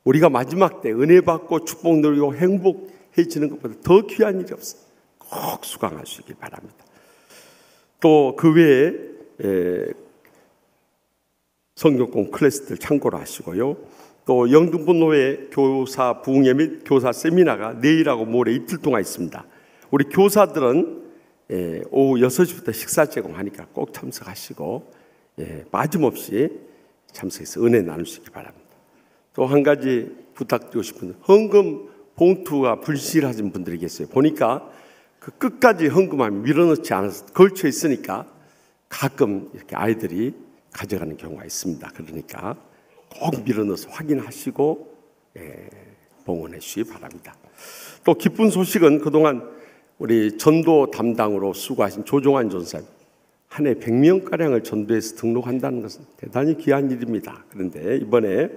Speaker 7: 우리가 마지막 때 은혜 받고 축복 누리고 행복해지는 것보다 더 귀한 일이 없어요. 꼭 수강할 수 있길 바랍니다. 또 그 외에 성경공 클래스들 참고로 하시고요. 또 영등포노회 교사 부흥회 및 교사 세미나가 내일하고 모레 이틀 동안 있습니다. 우리 교사들은 오후 6시부터 식사 제공하니까 꼭 참석하시고 빠짐없이 참석해서 은혜 나눌 수 있길 바랍니다. 또 한 가지 부탁드리고 싶은 헌금 봉투가 불실하신 분들이 계세요. 보니까 그 끝까지 헌금하면 밀어넣지 않아서 걸쳐 있으니까 가끔 이렇게 아이들이 가져가는 경우가 있습니다. 그러니까 꼭 밀어넣어서 확인하시고 봉헌해 주시기 바랍니다. 또 기쁜 소식은 그동안 우리 전도 담당으로 수고하신 조종환 전사님 한 해 100명가량을 전도해서 등록한다는 것은 대단히 귀한 일입니다. 그런데 이번에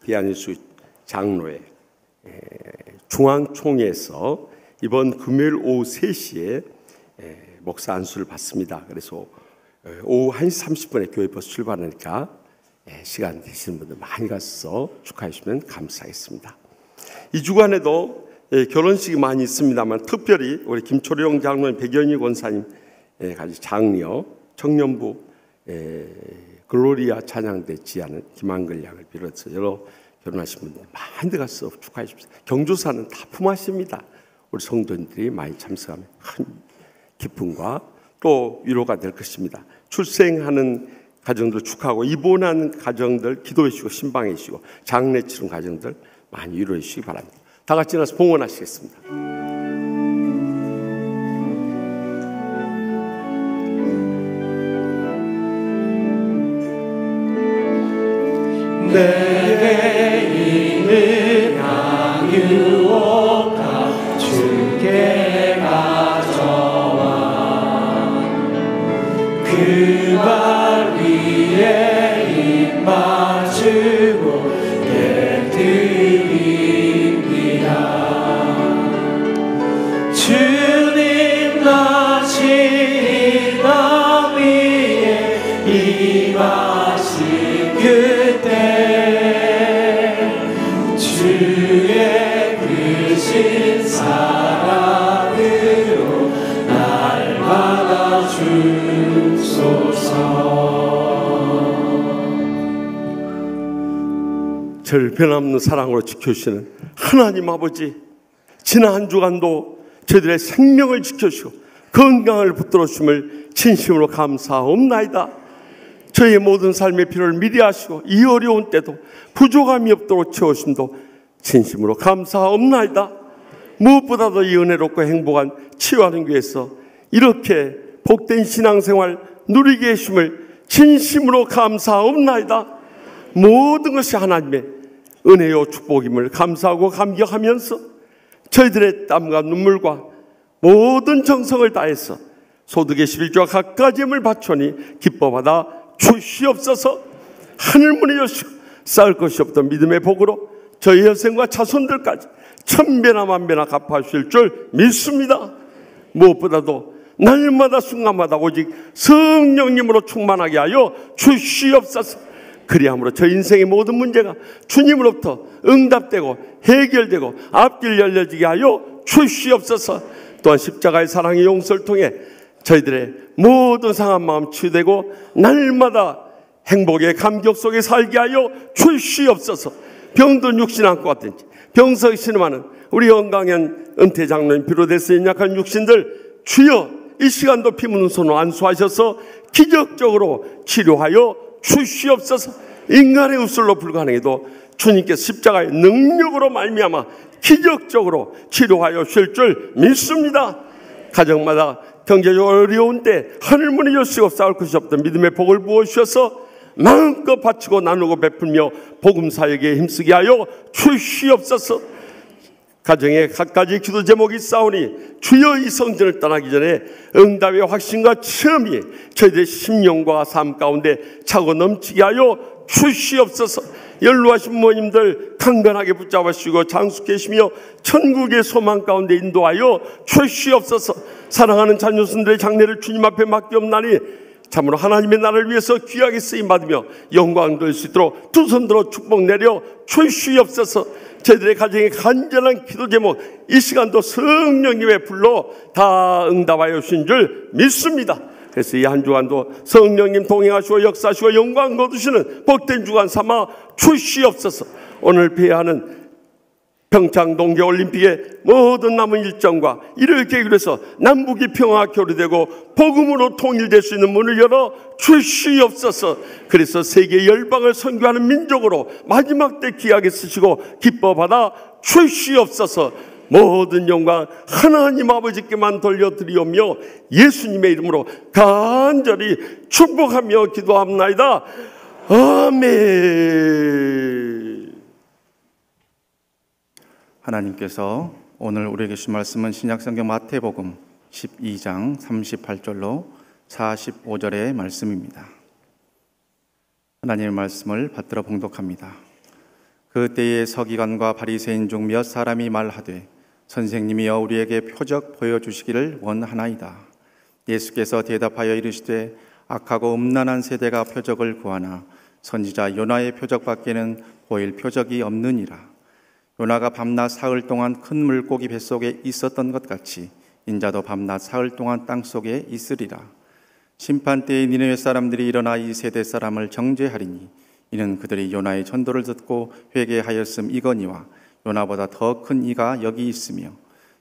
Speaker 7: 비아니수 장로회 중앙총회에서 이번 금요일 오후 3시에 목사 안수를 받습니다. 그래서 오후 1시 30분에 교회 버스 출발하니까 시간 되시는 분들 많이 가서 축하해 주시면 감사하겠습니다. 이 주간에도 결혼식이 많이 있습니다만 특별히 우리 김초령 장로님, 백연희 권사님 같이 장려 청년부 글로리아 찬양대 지하는 김한글 양을 비롯해서 여러 결혼하신 분들 많이 가서 축하해 주십시오. 경조사는 다 품앗입니다. 우리 성도님들이 많이 참석하면 큰 기쁨과 또 위로가 될 것입니다. 출생하는 가정들 축하하고 입원한 가정들 기도해 주시고 신방해 주시고 장례 치른 가정들 많이 위로해 주시기 바랍니다. 다 같이 나서 봉헌하시겠습니다.
Speaker 4: 내게 있는 양유옥아 주께 가 끝나신 이 땅 위에 임하신 그때 주의 크신 사랑으로 날 받아주소서.
Speaker 7: 저를 변함없는 사랑으로 지켜주시는 하나님 아버지, 지난 한 주간도 저희들의 생명을 지켜주시고 건강을 붙들어 주심을 진심으로 감사옵나이다. 저희의 모든 삶의 필요를 미리 하시고 이 어려운 때도 부족함이 없도록 채우심도 진심으로 감사옵나이다. 무엇보다도 이 은혜롭고 행복한 치유하는 교회에서 이렇게 복된 신앙생활 누리게 해주심을 진심으로 감사옵나이다. 모든 것이 하나님의 은혜요 축복임을 감사하고 감격하면서 저희들의 땀과 눈물과 모든 정성을 다해서 소득의 11조와 갖가지 힘을 바쳐니 기뻐받아 주시옵소서. 하늘문을 여시고 쌓을 것이 없던 믿음의 복으로 저희 혈생과 자손들까지 천배나 만배나 갚아주실 줄 믿습니다. 무엇보다도 날마다 순간마다 오직 성령님으로 충만하게 하여 주시옵소서. 그리함으로 저 인생의 모든 문제가 주님으로부터 응답되고 해결되고 앞길 열려지게 하여 주시옵소서. 또한 십자가의 사랑의 용서를 통해 저희들의 모든 상한 마음 치유되고 날마다 행복의 감격 속에 살게 하여 주시옵소서. 병든 육신 안고 왔든지 병석이 신음하는 우리 영광현 은퇴 장로님 비롯해서 연약한 육신들 주여 이 시간도 피 묻는 손으로 안수하셔서 기적적으로 치료하여 주시옵소서. 인간의 웃술로 불가능해도 주님께서 십자가의 능력으로 말미암아 기적적으로 치료하여 주실 줄 믿습니다. 가정마다 경제적으로 어려운 때 하늘문을 여시고 쌓을 것이 없던 믿음의 복을 부어주셔서 마음껏 바치고 나누고 베풀며 복음사역에 힘쓰게 하여 주시옵소서. 가정에 갖가지 기도 제목이 싸우니 주여 이 성전을 떠나기 전에 응답의 확신과 체험이 저희들의 심령과 삶 가운데 차고 넘치게 하여 주시옵소서. 연로하신 부모님들 강건하게 붙잡으시고 장숙하시며 천국의 소망 가운데 인도하여 주시옵소서. 사랑하는 자녀손들의 장례를 주님 앞에 맡기옵나니 참으로 하나님의 나라를 위해서 귀하게 쓰임받으며 영광 돌릴 수 있도록 두 손 들어 축복 내려 주시옵소서. 저희들의 가정의 간절한 기도 제목 이 시간도 성령님의 불로 다 응답하여 주신 줄 믿습니다. 그래서 이 한 주간도 성령님 동행하시고 역사하시고 영광 거두시는 복된 주간 삼아 주시옵소서. 오늘 폐하는 평창 동계올림픽의 모든 남은 일정과 이를 계기로 해서 남북이 평화 교류되고 복음으로 통일될 수 있는 문을 열어 주시옵소서. 그래서 세계 열방을 선교하는 민족으로 마지막 때 귀하게 쓰시고 기뻐받아 주시옵소서. 모든 영광 하나님 아버지께만 돌려드리오며 예수님의 이름으로 간절히 축복하며 기도합나이다. 아멘.
Speaker 5: 하나님께서 오늘 우리에게 주신 말씀은 신약성경 마태복음 12장 38절로 45절의 말씀입니다. 하나님의 말씀을 받들어 봉독합니다. 그때에 서기관과 바리새인 중 몇 사람이 말하되 선생님이여 우리에게 표적 보여주시기를 원하나이다. 예수께서 대답하여 이르시되 악하고 음란한 세대가 표적을 구하나 선지자 요나의 표적밖에는 보일 표적이 없느니라. 요나가 밤낮 사흘 동안 큰 물고기 뱃속에 있었던 것 같이 인자도 밤낮 사흘 동안 땅속에 있으리라. 심판때에 니느웨 사람들이 일어나 이 세대 사람을 정죄하리니 이는 그들이 요나의 전도를 듣고 회개하였음이거니와 요나보다 더 큰 이가 여기 있으며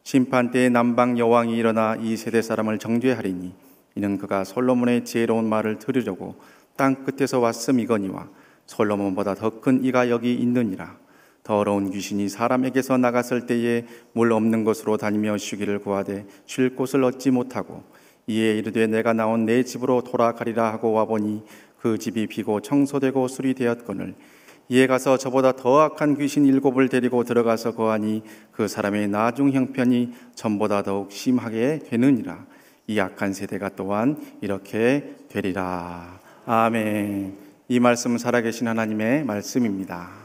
Speaker 5: 심판때에 남방 여왕이 일어나 이 세대 사람을 정죄하리니 이는 그가 솔로몬의 지혜로운 말을 들으려고 땅 끝에서 왔음이거니와 솔로몬보다 더 큰 이가 여기 있느니라. 더러운 귀신이 사람에게서 나갔을 때에 물 없는 곳으로 다니며 쉬기를 구하되 쉴 곳을 얻지 못하고 이에 이르되 내가 나온 내 집으로 돌아가리라 하고 와보니 그 집이 비고 청소되고 수리되었거늘 이에 가서 저보다 더 악한 귀신 7을 데리고 들어가서 거하니 그 사람의 나중 형편이 전보다 더욱 심하게 되느니라. 이 악한 세대가 또한 이렇게 되리라. 아멘. 이 말씀은 살아계신 하나님의 말씀입니다.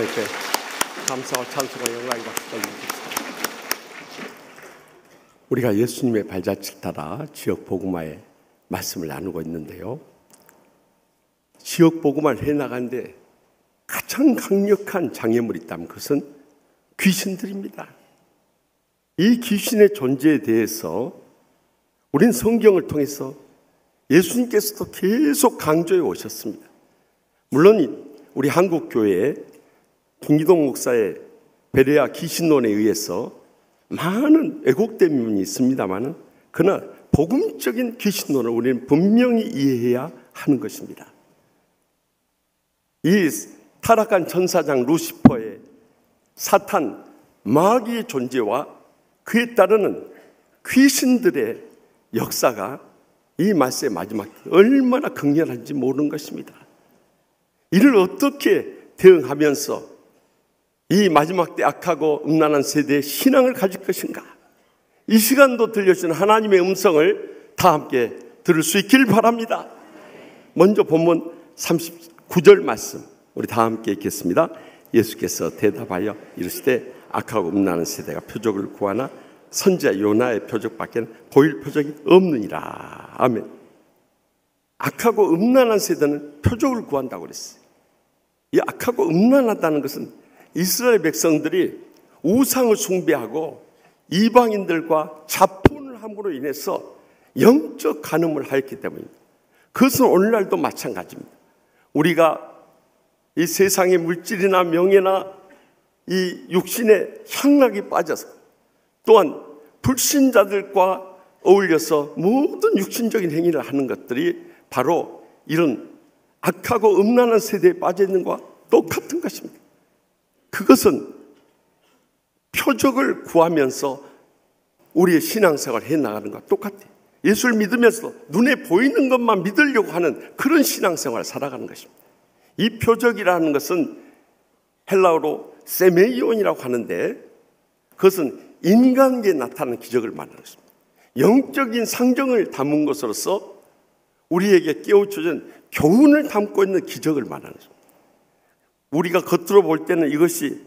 Speaker 7: 옆에 감사와 찬송과 영광이 박수 올려주십시오. 우리가 예수님의 발자취를 따라 지역 복음화의 말씀을 나누고 있는데요. 지역 복음화를 해나가는데 가장 강력한 장애물이 있다면 그것은 귀신들입니다. 이 귀신의 존재에 대해서 우린 성경을 통해서 예수님께서도 계속 강조해 오셨습니다. 물론 우리 한국교회에 김기동 목사의 베레아 귀신론에 의해서 많은 왜곡된 면이 있습니다만 그러나 복음적인 귀신론을 우리는 분명히 이해해야 하는 것입니다. 이 타락한 천사장 루시퍼의 사탄 마귀의 존재와 그에 따르는 귀신들의 역사가 이 말세의 마지막 얼마나 극렬한지 모르는 것입니다. 이를 어떻게 대응하면서 이 마지막 때 악하고 음란한 세대의 신앙을 가질 것인가? 이 시간도 들려주는 하나님의 음성을 다 함께 들을 수 있길 바랍니다. 먼저 본문 39절 말씀 우리 다 함께 읽겠습니다. 예수께서 대답하여 이르시되 악하고 음란한 세대가 표적을 구하나 선지자 요나의 표적밖에는 보일 표적이 없느니라. 아멘. 악하고 음란한 세대는 표적을 구한다고 그랬어요. 이 악하고 음란하다는 것은 이스라엘 백성들이 우상을 숭배하고 이방인들과 자폰을 함으로 인해서 영적 간음을 하였기 때문입니다. 그것은 오늘날도 마찬가지입니다. 우리가 이 세상의 물질이나 명예나 이 육신의 향락이 빠져서 또한 불신자들과 어울려서 모든 육신적인 행위를 하는 것들이 바로 이런 악하고 음란한 세대에 빠져 있는 것과 똑같은 것입니다. 그것은 표적을 구하면서 우리의 신앙생활을 해나가는 것과 똑같아요. 예수를 믿으면서 눈에 보이는 것만 믿으려고 하는 그런 신앙생활을 살아가는 것입니다. 이 표적이라는 것은 헬라어로 세메이온이라고 하는데 그것은 인간계에 나타나는 기적을 말하는 것입니다. 영적인 상정을 담은 것으로서 우리에게 깨우쳐진 교훈을 담고 있는 기적을 말하는 것입니다. 우리가 겉으로 볼 때는 이것이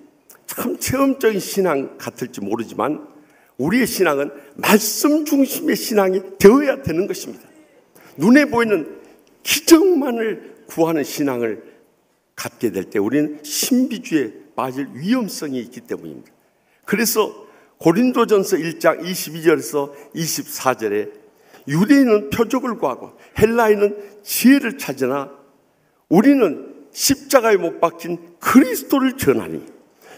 Speaker 7: 참 체험적인 신앙 같을지 모르지만 우리의 신앙은 말씀 중심의 신앙이 되어야 되는 것입니다. 눈에 보이는 기적만을 구하는 신앙을 갖게 될 때 우리는 신비주의에 빠질 위험성이 있기 때문입니다. 그래서 고린도전서 1장 22절에서 24절에 유대인은 표적을 구하고 헬라인은 지혜를 찾으나 우리는 십자가에 못 박힌 그리스도를 전하니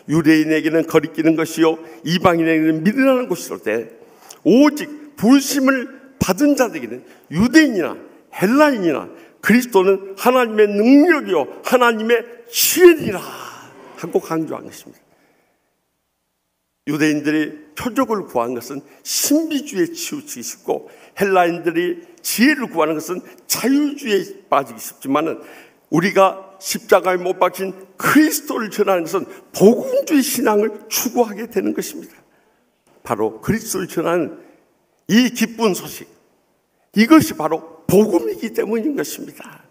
Speaker 7: 유대인에게는 거리끼는 것이요 이방인에게는 믿으라는 것이로되 오직 부르심을 받은 자들에게는 유대인이나 헬라인이나 그리스도는 하나님의 능력이요 하나님의 지혜니라 하고 강조한 것입니다. 유대인들이 표적을 구한 것은 신비주의에 치우치기 쉽고 헬라인들이 지혜를 구하는 것은 자유주의에 빠지기 쉽지만 우리가 십자가에 못 박힌 그리스도를 전하는 것은 복음주의 신앙을 추구하게 되는 것입니다. 바로 그리스도를 전하는 이 기쁜 소식, 이것이 바로 복음이기 때문인 것입니다.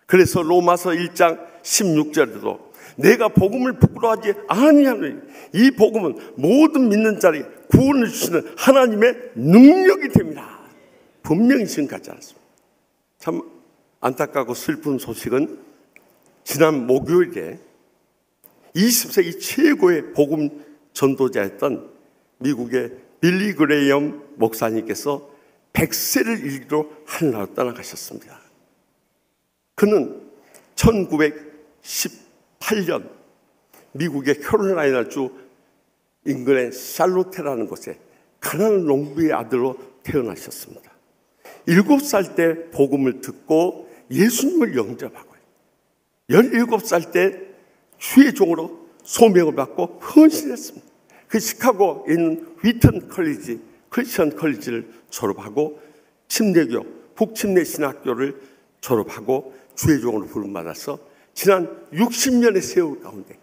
Speaker 7: 그래서 로마서 1장 16절에도 내가 복음을 부끄러워하지 아니하노니 이 복음은 모든 믿는 자에게 구원을 주시는 하나님의 능력이 됩니다. 분명히 지금까지 않았습니다. 참 안타깝고 슬픈 소식은 지난 목요일에 20세기 최고의 복음 전도자였던 미국의 빌리 그레이엄 목사님께서 100세를 일기로 하늘나라로 떠나가셨습니다. 그는 1918년 미국의 캐롤라이나주 인근의 샬롯테라는 곳에 가난한 농부의 아들로 태어나셨습니다. 7살 때 복음을 듣고 예수님을 영접하고요. 17살 때 주의 종으로 소명을 받고 헌신했습니다. 그 시카고에 있는 휘튼 컬리지, 크리스천 컬리지를 졸업하고 침례교, 북침례 신학교를 졸업하고 주의 종으로 부름받아서 지난 60년의 세월 가운데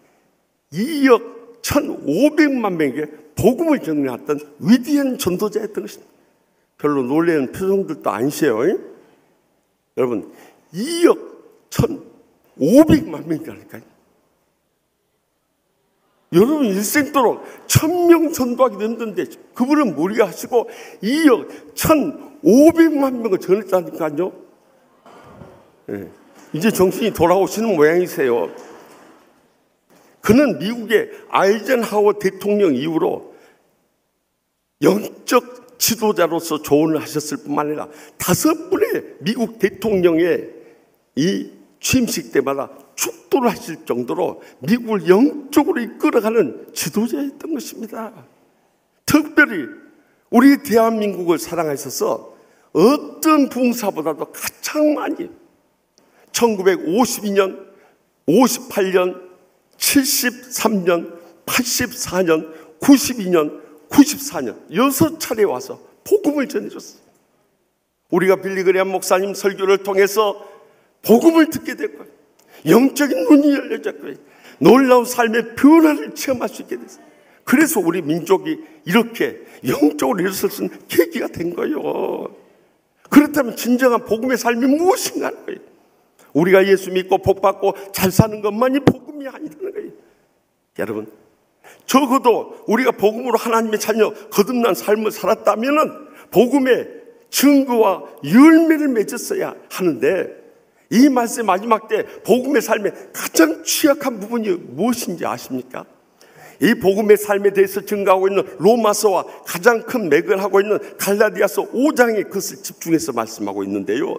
Speaker 7: 2억 1,500만 명에게 복음을 전해왔던 위대한 전도자였던 것입니다. 별로 놀라는 표정들도 아니세요. 여러분 2억 1,500만 명이라니까요. 여러분 일생도록 1000명 전도하기도 힘든데 그분은 무리가 하시고 2억 1,500만 명을 전했다니까요. 네. 이제 정신이 돌아오시는 모양이세요. 그는 미국의 아이젠하워 대통령 이후로 영적 지도자로서 조언을 하셨을 뿐만 아니라 5분의 미국 대통령의 이 취임식 때마다 축도를 하실 정도로 미국을 영적으로 이끌어가는 지도자였던 것입니다. 특별히 우리 대한민국을 사랑하셔서 어떤 부흥사보다도 가장 많이 1952년, 58년, 73년, 84년, 92년, 94년 6차례 와서 복음을 전해줬어요. 우리가 빌리그레암 목사님 설교를 통해서 복음을 듣게 됐고요. 영적인 눈이 열려졌고요. 놀라운 삶의 변화를 체험할 수 있게 됐어요. 그래서 우리 민족이 이렇게 영적으로 일어설 수 있는 계기가 된 거예요. 그렇다면 진정한 복음의 삶이 무엇인가 하는 거예요. 우리가 예수 믿고 복 받고 잘 사는 것만이 복음이 아니라는 거예요. 여러분, 적어도 우리가 복음으로 하나님의 자녀 거듭난 삶을 살았다면 복음의 증거와 열매를 맺었어야 하는데, 이 말씀의 마지막 때 복음의 삶의 가장 취약한 부분이 무엇인지 아십니까? 이 복음의 삶에 대해서 증가하고 있는 로마서와 가장 큰 맥을 하고 있는 갈라디아서 5장의 것을 집중해서 말씀하고 있는데요.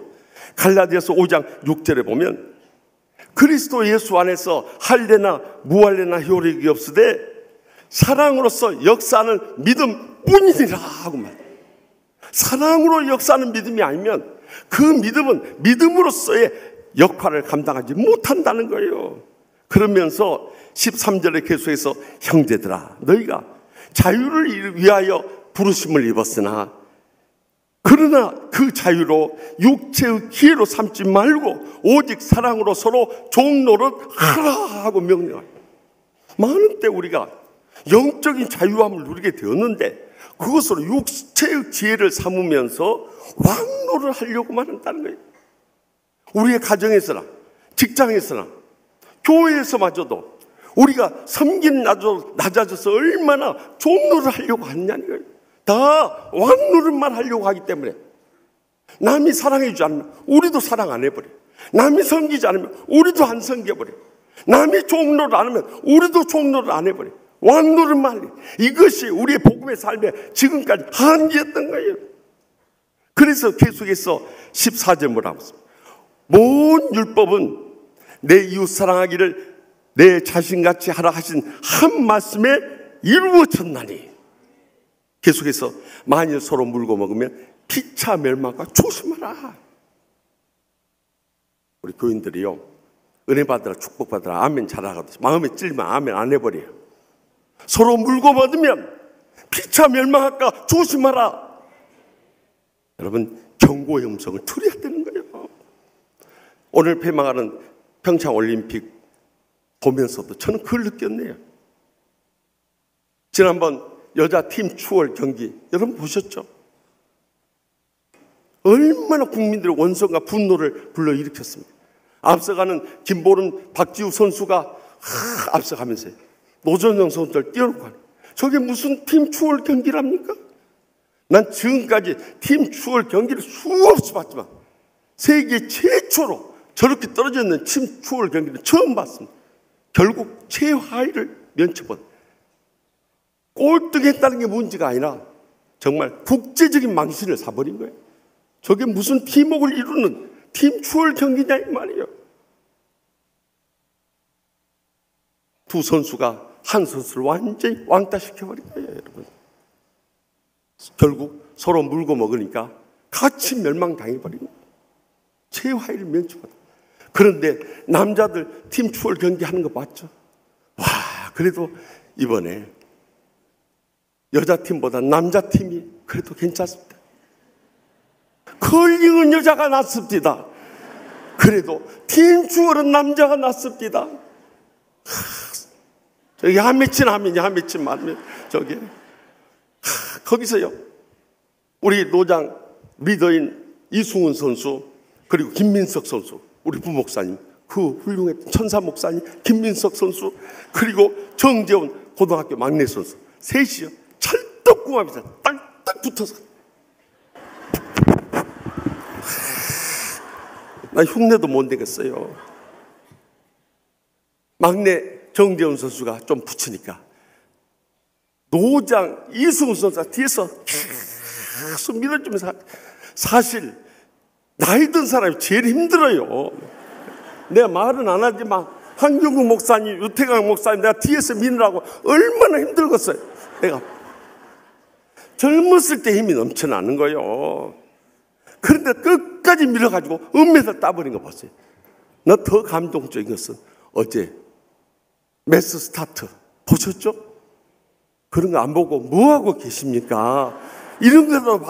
Speaker 7: 갈라디아서 5장 6절에 보면 그리스도 예수 안에서 할례나 무할례나 효력이 없으되 사랑으로서 역사하는 믿음뿐이니라 하고 말해요. 사랑으로 역사하는 믿음이 아니면 그 믿음은 믿음으로서의 역할을 감당하지 못한다는 거예요. 그러면서 13절에 계속해서 형제들아 너희가 자유를 위하여 부르심을 입었으나 그러나 그 자유로 육체의 기회로 삼지 말고 오직 사랑으로 서로 종노릇 하라 하고 명령합니다. 많은 때 우리가 영적인 자유함을 누리게 되었는데 그것으로 육체의 지혜를 삼으면서 왕노를 하려고만 한다는 거예요. 우리의 가정에서나 직장에서나 교회에서마저도 우리가 섬긴 낮아져서 얼마나 종노를 하려고 하느냐는 거예요. 다 왕노릇만 하려고 하기 때문에 남이 사랑해 주지 않으면 우리도 사랑 안 해버려. 남이 섬기지 않으면 우리도 안 섬겨버려. 남이 종노를 안 하면 우리도 종노를 안 해버려. 왕노릇만 하려. 이것이 우리의 복음의 삶의 지금까지 한계였던 거예요. 그래서 계속해서 14절 뭐라고 했습니까? 모든 율법은 내 이웃 사랑하기를 내 자신같이 하라 하신 한 말씀에 이루어졌나니. 계속해서 만일 서로 물고 먹으면 피차 멸망과 조심하라. 우리 교인들이요, 은혜 받으라 축복 받으라 아멘 잘하거든요. 마음에 찔면 아멘 안 해버려요. 서로 물고 먹으면 피차 멸망할까 조심하라. 여러분, 경고의 음성을 들어야 되는 거예요. 오늘 폐막하는 평창올림픽 보면서도 저는 그걸 느꼈네요. 지난번 여자 팀 추월 경기 여러분 보셨죠? 얼마나 국민들의 원성과 분노를 불러일으켰습니다. 앞서가는 김보름, 박지우 선수가 앞서가면서요. 노전영 선수를 뛰어놓고 하는, 저게 무슨 팀 추월 경기랍니까? 난 지금까지 팀 추월 경기를 수없이 봤지만 세계 최초로 저렇게 떨어져 있는 팀 추월 경기를 처음 봤습니다. 결국 최하위를 면쳐본 꼴등했다는 게 문제가 아니라 정말 국제적인 망신을 사버린 거예요. 저게 무슨 팀워크를 이루는 팀 추월 경기냐 이 말이에요. 두 선수가 한 선수를 완전히 왕따시켜버린 거예요, 여러분. 결국 서로 물고 먹으니까 같이 멸망당해버린 거예요. 최하위를 면쳐받아. 그런데 남자들 팀 추월 경기하는 거 봤죠? 와, 그래도 이번에 여자팀보다 남자팀이 그래도 괜찮습니다. 컬링은 여자가 낫습니다. 그래도 팀 추월은 남자가 낫습니다. 저기 한 매친 하면 한 매친 맞으면 저기 거기서요, 우리 노장 리더인 이승훈 선수 그리고 김민석 선수 우리 부목사님 그 훌륭했던 천사 목사님, 김민석 선수, 그리고 정재훈 고등학교 막내 선수 셋이요. 찰떡궁합이다. 딱딱 붙어서. 나 흉내도 못 내겠어요. 막내 정재훈 선수가 좀 붙이니까 노장 이승우 선수가 뒤에서 계속 밀어주면서, 사실 나이 든 사람이 제일 힘들어요. 내가 말은 안 하지만 한경국 목사님, 유태강 목사님 내가 뒤에서 밀으라고 얼마나 힘들겠어요. 내가 젊었을 때 힘이 넘쳐나는 거예요. 그런데 끝까지 밀어가지고 은메달 따버린 거 봤어요. 나 더 감동적인 것은 어제 매스 스타트 보셨죠? 그런 거 안 보고 뭐하고 계십니까? 이런 거도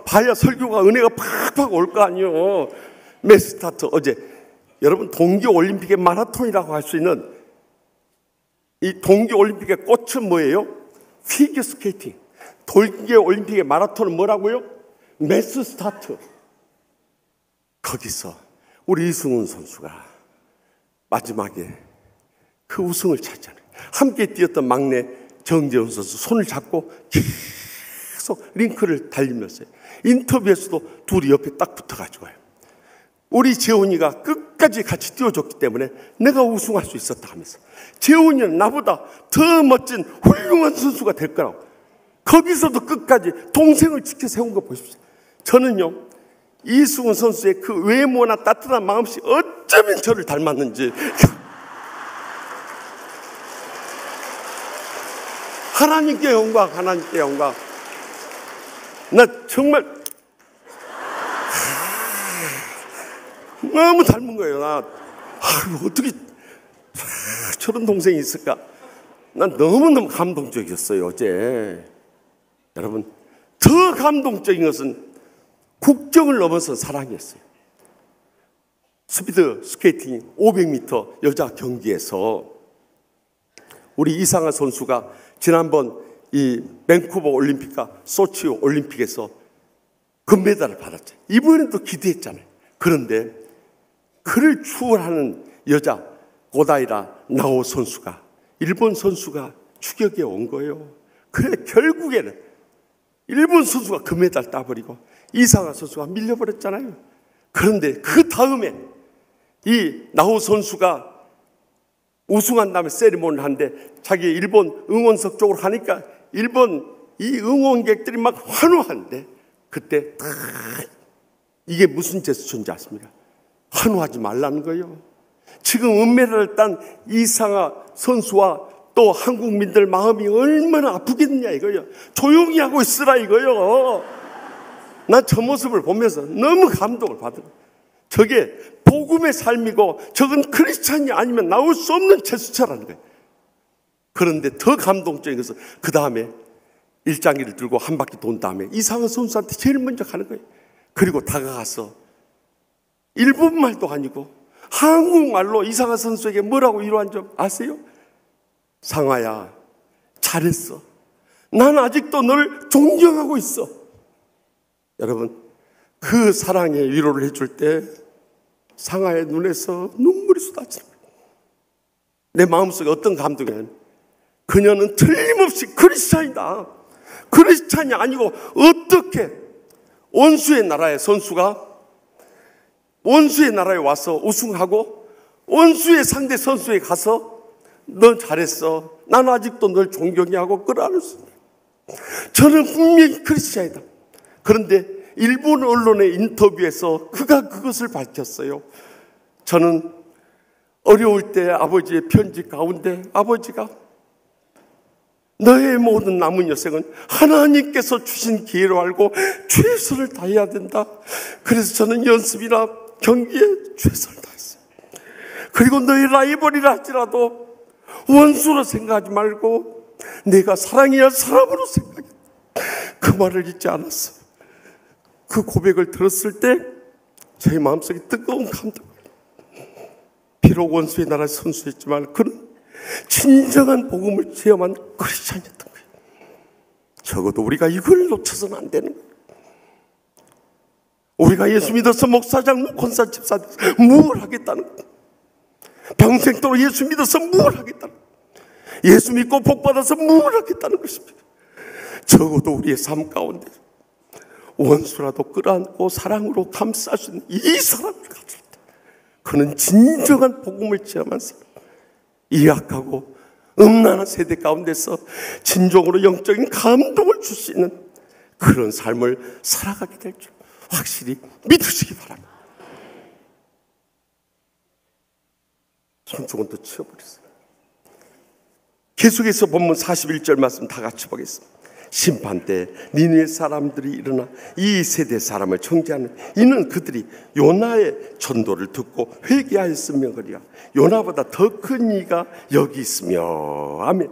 Speaker 7: 봐야 설교가 은혜가 팍팍 올 거 아니에요. 매스 스타트 어제 여러분 동계올림픽의 마라톤이라고 할 수 있는 이 동계올림픽의 꽃은 뭐예요? 피겨 스케이팅. 동계올림픽의 마라톤은 뭐라고요? 매스 스타트. 거기서 우리 이승훈 선수가 마지막에 그 우승을 차지하는, 함께 뛰었던 막내 정재훈 선수 손을 잡고 계속 링크를 달리면서 인터뷰에서도 둘이 옆에 딱 붙어가지고요. 우리 재훈이가 끝까지 같이 뛰어줬기 때문에 내가 우승할 수 있었다 하면서 재훈이는 나보다 더 멋진 훌륭한 선수가 될 거라고. 거기서도 끝까지 동생을 지켜 세운 거 보십시오. 저는요, 이승훈 선수의 그 외모나 따뜻한 마음씨 어쩌면 저를 닮았는지. 하나님께 영광, 하나님께 영광. 나 정말 너무 닮은 거예요. 나 어떻게 저런 동생이 있을까? 난 너무너무 감동적이었어요 어제. 여러분, 더 감동적인 것은 국경을 넘어선 사랑이었어요. 스피드 스케이팅 500m 여자 경기에서 우리 이상하 선수가 지난번 이 밴쿠버 올림픽과 소치 올림픽에서 금메달을 받았죠. 이번엔 또 기대했잖아요. 그런데 그를 추월하는 여자 고다이라 나오 선수가, 일본 선수가 추격에 온 거예요. 그래 결국에는 일본 선수가 금메달 따버리고 이상하 선수가 밀려버렸잖아요. 그런데 그 다음에 이 나오 선수가 우승한 다음에 세리머니를 하는데 자기 일본 응원석 쪽으로 가니까 일본 이 응원객들이 막 환호하는데, 그때 딱 이게 무슨 제스처인지 아십니까? 환호하지 말라는 거예요. 지금 은메달을 딴 이상하 선수와 또 한국민들 마음이 얼마나 아프겠느냐 이거예요. 조용히 하고 있으라 이거예요. 난 저 모습을 보면서 너무 감동을 받은 거예요. 저게 복음의 삶이고 저건 크리스찬이 아니면 나올 수 없는 제스처라는 거예요. 그런데 더 감동적인 것은 그 다음에 일장기를 들고 한 바퀴 돈 다음에 이상한 선수한테 제일 먼저 가는 거예요. 그리고 다가가서 일본말도 아니고 한국말로 이상한 선수에게 뭐라고 위로한 줄 아세요? 상아야, 잘했어. 난 아직도 널 존경하고 있어. 여러분, 그 사랑의 위로를 해줄 때 상아의 눈에서 눈물이 쏟아집니다. 내 마음속에 어떤 감동이냐면, 그녀는 틀림없이 크리스찬이다. 크리스찬이 아니고 어떻게 원수의 나라의 선수가 원수의 나라에 와서 우승하고 원수의 상대 선수에 가서 너 잘했어, 난 아직도 널 존경해 하고 끌어안을 수 있다. 저는 분명히 크리스찬이다. 그런데 일본 언론의 인터뷰에서 그가 그것을 밝혔어요. 저는 어려울 때 아버지의 편지 가운데 아버지가 너의 모든 남은 여생은 하나님께서 주신 기회로 알고 최선을 다해야 된다. 그래서 저는 연습이나 경기에 최선을 다했어요. 그리고 너의 라이벌이라 할지라도 원수로 생각하지 말고 내가 사랑해야 사람으로 생각해. 그 말을 잊지 않았어. 그 고백을 들었을 때 제 마음속에 뜨거운 감동. 비록 원수의 나라의 선수였지만 그는 진정한 복음을 체험한 크리스찬이었던 거예요. 적어도 우리가 이걸 놓쳐서는 안 되는 거예요. 우리가 예수 믿어서 목사장, 권사, 집사 뭘 하겠다는 거예요. 평생도록 예수 믿어서 뭘 하겠다는, 예수 믿고 복받아서 뭘 하겠다는 것입니다. 적어도 우리의 삶 가운데 원수라도 끌어안고 사랑으로 감쌀 수 있는 이 사람을 가질 때, 그는 진정한 복음을 체험한 사람, 이 약하고 음란한 세대 가운데서 진정으로 영적인 감동을 줄 수 있는 그런 삶을 살아가게 될 줄 확실히 믿으시기 바랍니다. 손주곤 또 치워버렸어요. 계속해서 본문 41절 말씀 다 같이 보겠습니다. 심판 때 니느웨 사람들이 일어나 이 세대 사람을 정죄하는 이는 그들이 요나의 전도를 듣고 회개하였으며 그리야 요나보다 더 큰 이가 여기 있으며. 아멘.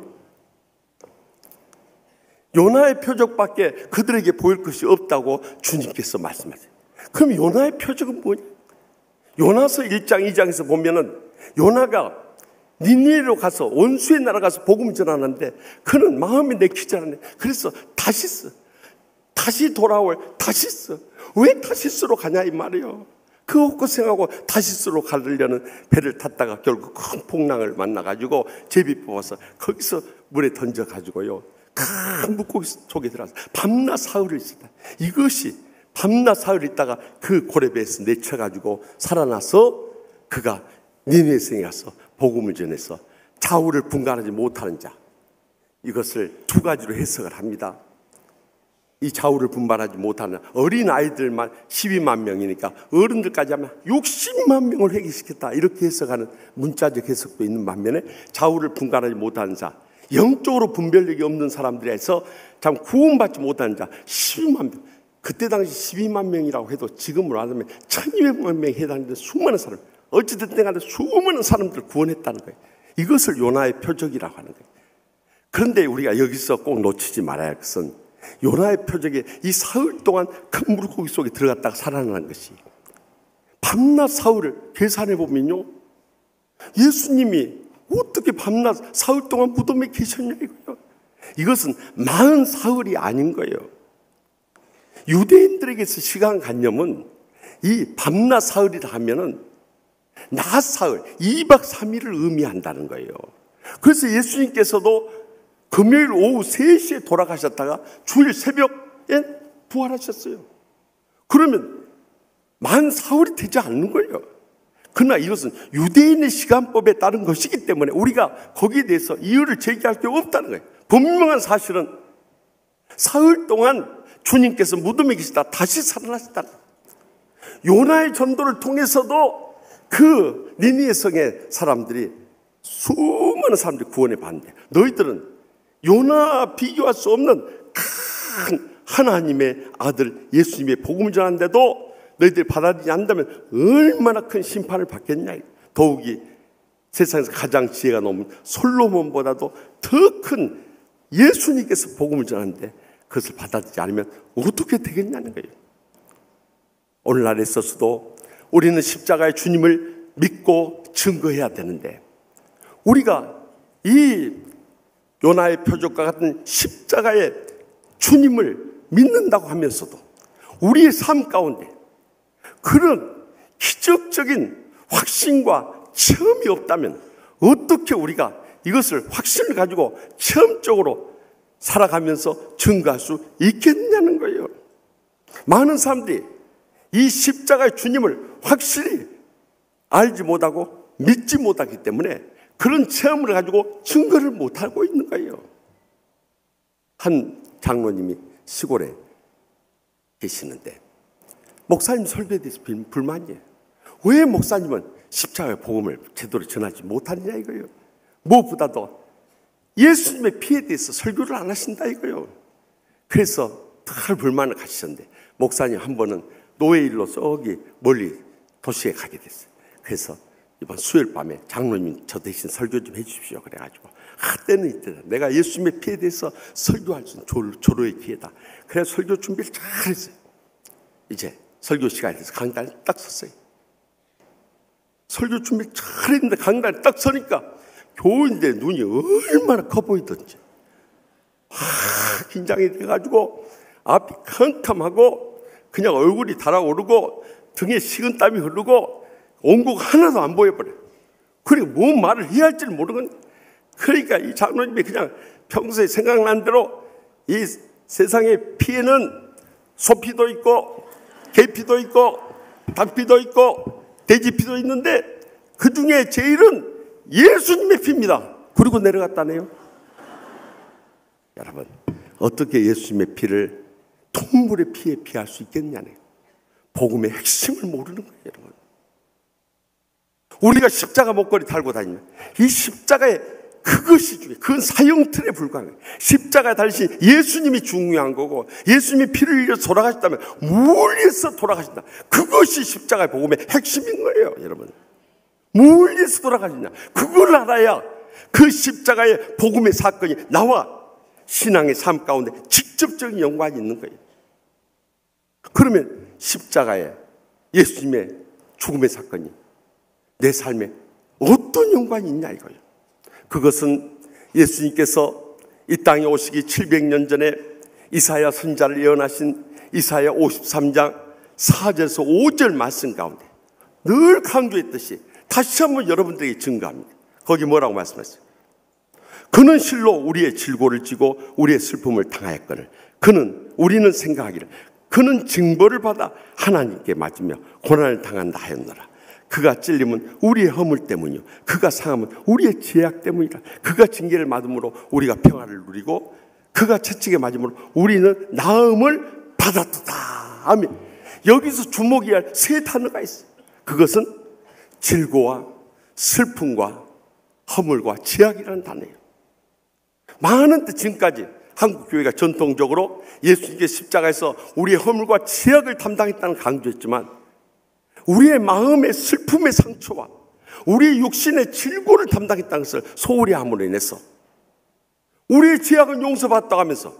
Speaker 7: 요나의 표적밖에 그들에게 보일 것이 없다고 주님께서 말씀하세요. 그럼 요나의 표적은 뭐냐? 요나서 1장 2장에서 보면은 요나가 니느웨로 가서 원수의 나라 가서 복음을 전하는데 그는 마음이 내키지 않았네. 그래서 다시 돌아올 다시스. 왜 다시스로 가냐 이 말이에요. 그 헛고생하고 다시스로 가려는 배를 탔다가 결국 큰 풍랑을 만나가지고 제비 뽑아서 거기서 물에 던져가지고요 큰 물고기 속에 들어가서 밤낮 사흘을 있었다. 이것이 밤낮 사흘 있다가 그 고래배에서 내쳐가지고 살아나서 그가 니느웨성에 가서 복음을 전해서 좌우를 분간하지 못하는 자, 이것을 두 가지로 해석을 합니다. 이 좌우를 분간하지 못하는 어린 아이들만 12만 명이니까 어른들까지 하면 60만 명을 회개시켰다, 이렇게 해석하는 문자적 해석도 있는 반면에 좌우를 분간하지 못하는 자, 영적으로 분별력이 없는 사람들에서 참 구원받지 못하는 자 12만 명. 그때 당시 12만 명이라고 해도 지금으로 하면 1200만 명에 해당되는 수많은 사람, 어찌됐든 간에 수많은 사람들을 구원했다는 거예요. 이것을 요나의 표적이라고 하는 거예요. 그런데 우리가 여기서 꼭 놓치지 말아야 할 것은 요나의 표적에 이 사흘 동안 큰 물고기 속에 들어갔다가 살아나는 것이, 밤낮 사흘을 계산해 보면요, 예수님이 어떻게 밤낮 사흘 동안 무덤에 계셨냐 이거예요. 이것은 40사흘이 아닌 거예요. 유대인들에게서 시간관념은 이 밤낮 사흘이라 하면은 낮 사흘, 2박 3일을 의미한다는 거예요. 그래서 예수님께서도 금요일 오후 3시에 돌아가셨다가 주일 새벽에 부활하셨어요. 그러면 40사흘이 되지 않는 거예요. 그러나 이것은 유대인의 시간법에 따른 것이기 때문에 우리가 거기에 대해서 이유를 제기할 게 없다는 거예요. 분명한 사실은 사흘 동안 주님께서 무덤에 계시다 다시 살아나셨다는 거예요. 요나의 전도를 통해서도 그 니느웨 성의 사람들이, 수많은 사람들이 구원을 받는데, 너희들은 요나 비교할 수 없는 큰 하나님의 아들 예수님의 복음을 전하는데도 너희들이 받아들이지 않는다면 얼마나 큰 심판을 받겠냐. 더욱이 세상에서 가장 지혜가 높은 솔로몬보다도 더 큰 예수님께서 복음을 전하는데 그것을 받아들이지 않으면 어떻게 되겠냐는 거예요. 오늘날에 있어서도 우리는 십자가의 주님을 믿고 증거해야 되는데, 우리가 이 요나의 표적과 같은 십자가의 주님을 믿는다고 하면서도 우리의 삶 가운데 그런 기적적인 확신과 체험이 없다면 어떻게 우리가 이것을 확신을 가지고 체험적으로 살아가면서 증거할 수 있겠냐는 거예요. 많은 사람들이 이 십자가의 주님을 확실히 알지 못하고 믿지 못하기 때문에 그런 체험을 가지고 증거를 못하고 있는 거예요. 한 장로님이 시골에 계시는데 목사님 설교에 대해서 불만이에요. 왜 목사님은 십자가의 복음을 제대로 전하지 못하느냐 이거예요. 무엇보다도 예수님의 피에 대해서 설교를 안 하신다 이거예요. 그래서 큰 불만을 가지셨는데 목사님 한 번은 노예일로 저기 멀리 도시에 가게 됐어요. 그래서 이번 수요일 밤에 장로님 저 대신 설교 좀 해주십시오. 그래가지고 때는 이때다. 내가 예수님의 피에 대해서 설교할 수 있는 조로의 기회다. 그래서 설교 준비를 잘 했어요. 이제 설교 시간이 돼서 강단에 딱 섰어요. 설교 준비를 잘 했는데 강단에 딱 서니까 교인데 눈이 얼마나 커 보이던지 긴장이 돼가지고 앞이 캄캄하고 그냥 얼굴이 달아오르고 등에 식은땀이 흐르고 온국 하나도 안 보여버려요. 그리고 뭔 말을 해야 할지를 모르는 거예요. 그러니까 이 장로님이 그냥 평소에 생각난 대로 이 세상의 피에는 소피도 있고 개피도 있고 닭피도 있고 돼지피도 있는데 그 중에 제일은 예수님의 피입니다. 그리고 내려갔다네요. 여러분, 어떻게 예수님의 피를 동물의 피에 비할 수 있겠냐네요. 복음의 핵심을 모르는 거예요, 여러분. 우리가 십자가 목걸이 달고 다니면 이 십자가의 그것이 중요해요. 그건 사형틀에 불과한 거예요. 십자가에 달리신 예수님이 중요한 거고, 예수님이 피를 흘려서 돌아가셨다면 뭘 위해서 돌아가신다. 그것이 십자가의 복음의 핵심인 거예요, 여러분. 뭘 위해서 돌아가셨냐. 그걸 알아야 그 십자가의 복음의 사건이 나와 신앙의 삶 가운데 직접적인 연관이 있는 거예요. 그러면 십자가에 예수님의 죽음의 사건이 내 삶에 어떤 연관이 있냐 이거예요. 그것은 예수님께서 이 땅에 오시기 700년 전에 이사야 선지자를 예언하신 이사야 53장 4절에서 5절 말씀 가운데 늘 강조했듯이 다시 한번 여러분들에게 증거합니다. 거기 뭐라고 말씀하셨어요? 그는 실로 우리의 질고를 지고 우리의 슬픔을 당하였거늘 우리는 생각하기를 그는 징벌을 받아 하나님께 맞으며 고난을 당한다 하였노라. 그가 찔림은 우리의 허물 때문이요 그가 상함은 우리의 죄악 때문이라. 그가 징계를 받음으로 우리가 평화를 누리고 그가 채찍에 맞음으로 우리는 나음을 받았도다. 아멘. 여기서 주목해야 할 세 단어가 있어요. 그것은 질고와 슬픔과 허물과 죄악이라는 단어예요. 많은 때 지금까지 한국 교회가 전통적으로 예수님께 십자가에서 우리의 허물과 죄악을 담당했다는 강조했지만 우리의 마음의 슬픔의 상처와 우리의 육신의 질고를 담당했다는 것을 소홀히 함으로 인해서 우리의 죄악은 용서받았다고 하면서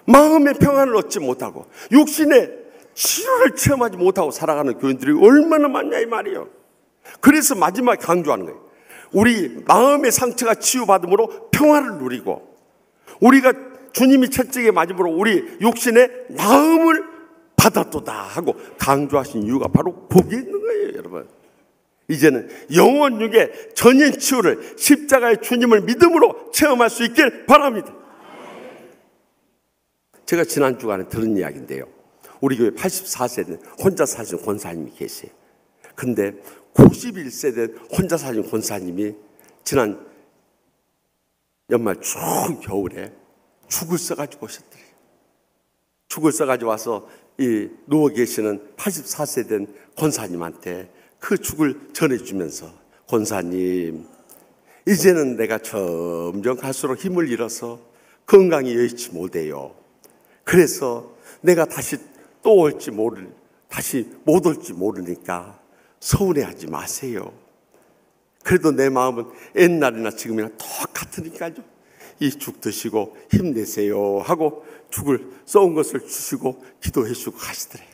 Speaker 7: 마음의 평안을 얻지 못하고 육신의 치료를 체험하지 못하고 살아가는 교인들이 얼마나 많냐 이 말이에요. 그래서 마지막에 강조하는 거예요. 우리 마음의 상처가 치유받음으로 평화를 누리고 우리가 주님이 채찍에 맞음으로 우리 육신의 나음을 받았도다 하고 강조하신 이유가 바로 거기에 있는 거예요, 여러분. 이제는 영원 육의 전인 치유를 십자가의 주님을 믿음으로 체험할 수 있길 바랍니다. 제가 지난 주간에 들은 이야기인데요. 우리 교회 84세 된 혼자 사시는 권사님이 계세요. 근데 91세 된 혼자 사시는 권사님이 지난 연말 추운 겨울에 죽을 써가지고 오셨더래요. 죽을 써가지고 와서 이 누워 계시는 84세 된 권사님한테 그 죽을 전해주면서 권사님, 이제는 내가 점점 갈수록 힘을 잃어서 건강이 여의치 못해요. 그래서 내가 다시 또 올지 다시 못 올지 모르니까 서운해하지 마세요. 그래도 내 마음은 옛날이나 지금이나 똑같으니까요. 이 죽 드시고 힘내세요 하고 죽을 써온 것을 주시고 기도해 주고 가시더래요.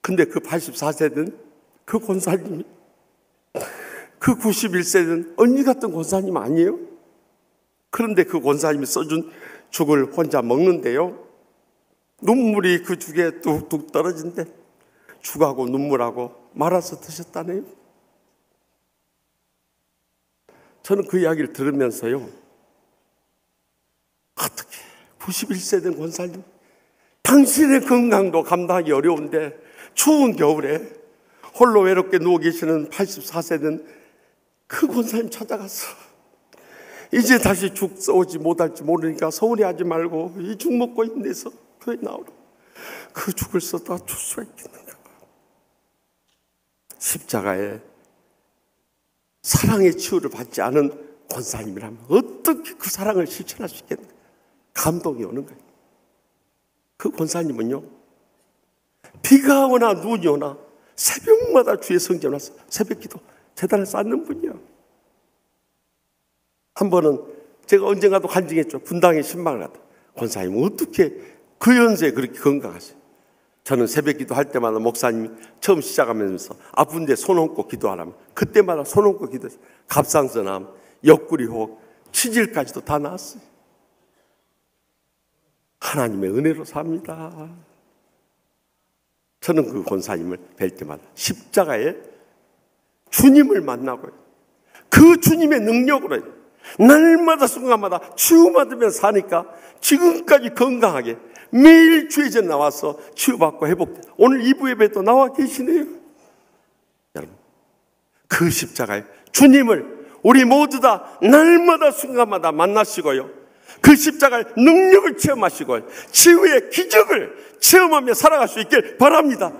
Speaker 7: 근데 그 84세는 그 권사님이 그 91세는 언니 같은 권사님 아니에요? 그런데 그 권사님이 써준 죽을 혼자 먹는데요. 눈물이 그 죽에 뚝뚝 떨어진대. 죽하고 눈물하고 말아서 드셨다네요. 저는 그 이야기를 들으면서요. 어떻게 91세 된 권사님, 당신의 건강도 감당하기 어려운데 추운 겨울에 홀로 외롭게 누워 계시는 84세 된 그 권사님 찾아가서 이제 다시 죽 써오지 못할지 모르니까 서운해하지 말고 이 죽 먹고 힘내서 교회 나오라. 그 죽을 써다 줄 수가 있겠는가. 십자가에 사랑의 치유를 받지 않은 권사님이라면 어떻게 그 사랑을 실천할 수 있겠는가. 감동이 오는 거예요. 그 권사님은요, 비가 오나 눈이 오나 새벽마다 주의 성전에 와서 새벽기도 제단을 쌓는 분이에요. 한 번은 제가 언젠가도 간증했죠. 분당에 신방을 갔다. 권사님 어떻게 그 연세에 그렇게 건강하세요? 저는 새벽기도 할 때마다 목사님이 처음 시작하면서 아픈데 손 얹고 기도하라면 그때마다 손 얹고 기도했어요. 갑상선암, 옆구리 혹, 치질까지도 다 나았어요. 하나님의 은혜로 삽니다. 저는 그 권사님을 뵐 때마다 십자가에 주님을 만나고요. 그 주님의 능력으로 날마다 순간마다 치유받으면서 사니까 지금까지 건강하게 매일 주의전 나와서 치유받고 회복돼. 오늘 2부 예배도 나와 계시네요. 여러분, 그 십자가에 주님을 우리 모두 다 날마다 순간마다 만나시고요, 그 십자가의 능력을 체험하시고 치유의 기적을 체험하며 살아갈 수 있길 바랍니다.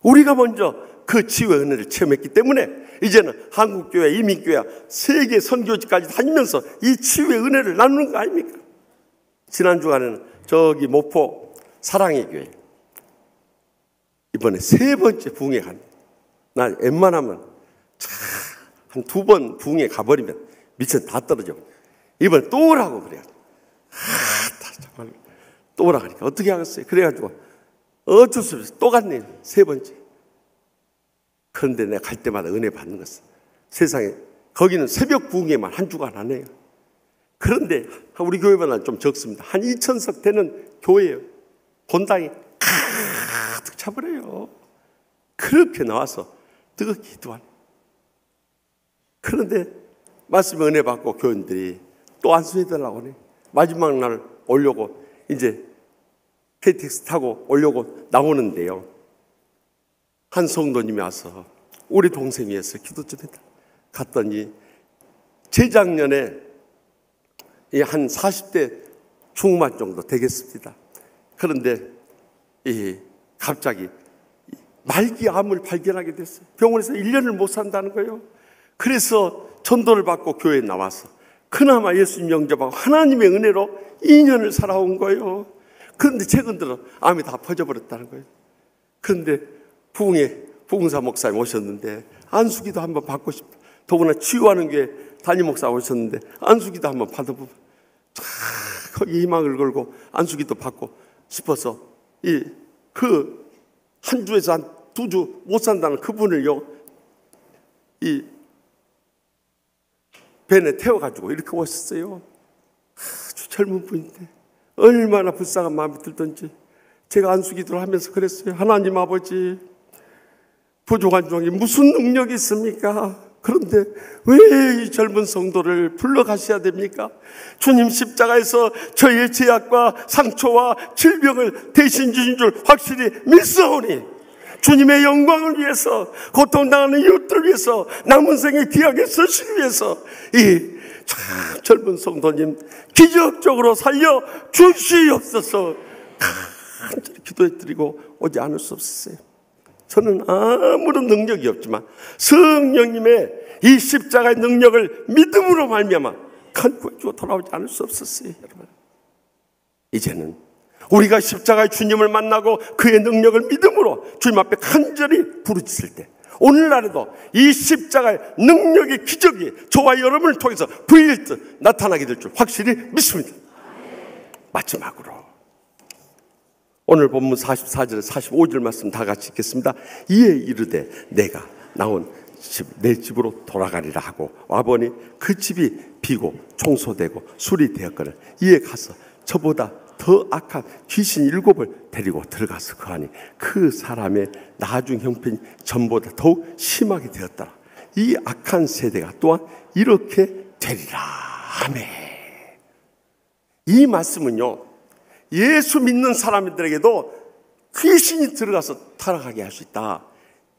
Speaker 7: 우리가 먼저 그 치유의 은혜를 체험했기 때문에 이제는 한국교회, 이민교회, 세계 선교지까지 다니면서 이 치유의 은혜를 나누는 거 아닙니까? 지난 주간에는 저기 목포 사랑의 교회 이번에 3번째 부흥회 갑니다. 난 웬만하면 한 2번 부흥회 가버리면 미쳐 다 떨어져. 이번에 또 오라고 그래요. 정말 또 오라고 하니까 어떻게 하겠어요? 그래가지고 어쩔 수 없이 또 갔네요. 3번째. 그런데 내가 갈 때마다 은혜 받는 것은 세상에 거기는 새벽 부흥회만 한 주간 안 해요. 그런데 우리 교회보다 좀 적습니다. 한 2,000석 되는 교회예요. 본당이 가득 차버려요. 그렇게 나와서 뜨겁게 기도하는. 그런데 말씀에 은혜 받고 교인들이 또 안수해달라고 하네. 마지막 날 오려고 이제 KTX 타고 오려고 나오는데요, 한 성도님이 와서 우리 동생 위해서 기도 좀 해달라. 갔더니 재작년에 한 40대 중후반 정도 되겠습니다. 그런데 갑자기 말기암을 발견하게 됐어요. 병원에서 1년을 못 산다는 거예요. 그래서 전도를 받고 교회에 나와서 그나마 예수님 영접하고 하나님의 은혜로 2년을 살아온 거예요. 그런데 최근 들어 암이 다 퍼져버렸다는 거예요. 그런데 부흥에 부흥사 목사님 오셨는데 안수기도 한번 받고 싶다. 더구나 치유하는 교회 담임 목사 오셨는데 안수기도 한번 받아보면 거기 희망을 걸고 안수기도 받고 싶어서 그 한 주에서 한 2주 못 산다는 그분을요, 이 벤에 태워가지고 이렇게 오셨어요. 아주 젊은 분인데 얼마나 불쌍한 마음이 들던지 제가 안수기도를 하면서 그랬어요. 하나님 아버지, 부족한 종이 무슨 능력이 있습니까? 그런데 왜 이 젊은 성도를 불러가셔야 됩니까? 주님 십자가에서 저희의 죄악과 상처와 질병을 대신 주신 줄 확실히 믿사오니 주님의 영광을 위해서, 고통당하는 이웃들을 위해서, 남은 생에 귀하게 쓰시기 위해서 이 참 젊은 성도님 기적적으로 살려 주시옵소서 간절히 기도해드리고 오지 않을 수 없었어요. 저는 아무런 능력이 없지만 성령님의 이 십자가의 능력을 믿음으로 말미암아 간구해주고 돌아오지 않을 수 없었어요. 여러분, 이제는 우리가 십자가의 주님을 만나고 그의 능력을 믿음으로 주님 앞에 간절히 부르짖을 때 오늘날에도 이 십자가의 능력의 기적이 저와 여러분을 통해서 부일듯 나타나게 될 줄 확실히 믿습니다. 마지막으로 오늘 본문 44절 45절 말씀 다 같이 읽겠습니다. 이에 이르되 내가 나온 내 집으로 돌아가리라 하고 와보니 그 집이 비고 청소되고 술이 되었거늘 이에 가서 저보다 더 악한 귀신 7을 데리고 들어가서 거하니 그 사람의 나중 형편이 전보다 더욱 심하게 되었더라. 이 악한 세대가 또한 이렇게 되리라. 아멘. 이 말씀은요, 예수 믿는 사람들에게도 귀신이 들어가서 타락하게 할 수 있다.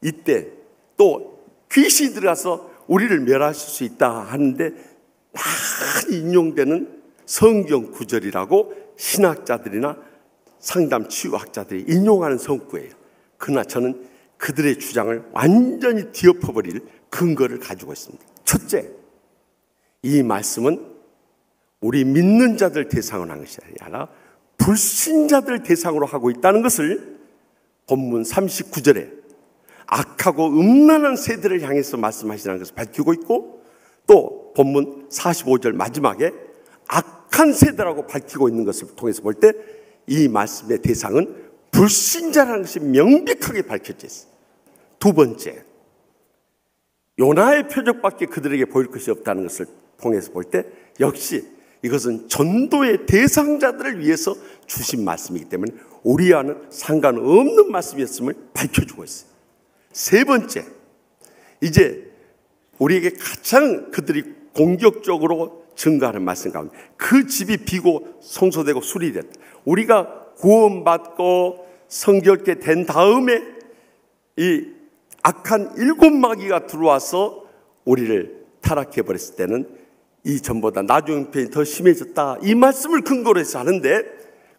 Speaker 7: 이때 또 귀신이 들어가서 우리를 멸하실 수 있다 하는데 많이 인용되는 성경 구절이라고 신학자들이나 상담 치유학자들이 인용하는 성구예요. 그러나 저는 그들의 주장을 완전히 뒤엎어버릴 근거를 가지고 있습니다. 첫째, 이 말씀은 우리 믿는 자들 대상으로 하는 것이 아니라 불신자들 대상으로 하고 있다는 것을 본문 39절에 악하고 음란한 세대를 향해서 말씀하시라는 것을 밝히고 있고, 또 본문 45절 마지막에 악한 세대라고 밝히고 있는 것을 통해서 볼 때 이 말씀의 대상은 불신자라는 것이 명백하게 밝혀져 있어요. 두 번째, 요나의 표적밖에 그들에게 보일 것이 없다는 것을 통해서 볼 때 역시 이것은 전도의 대상자들을 위해서 주신 말씀이기 때문에 우리와는 상관없는 말씀이었음을 밝혀주고 있어요. 세 번째, 이제 우리에게 가장 그들이 공격적으로 증거하는 말씀 가운데 그 집이 비고 성소되고 수리됐다. 우리가 구원받고 성결케 된 다음에 이 악한 7마귀가 들어와서 우리를 타락해버렸을 때는 이전보다 나중 형편이 더 심해졌다. 이 말씀을 근거로 해서 하는데,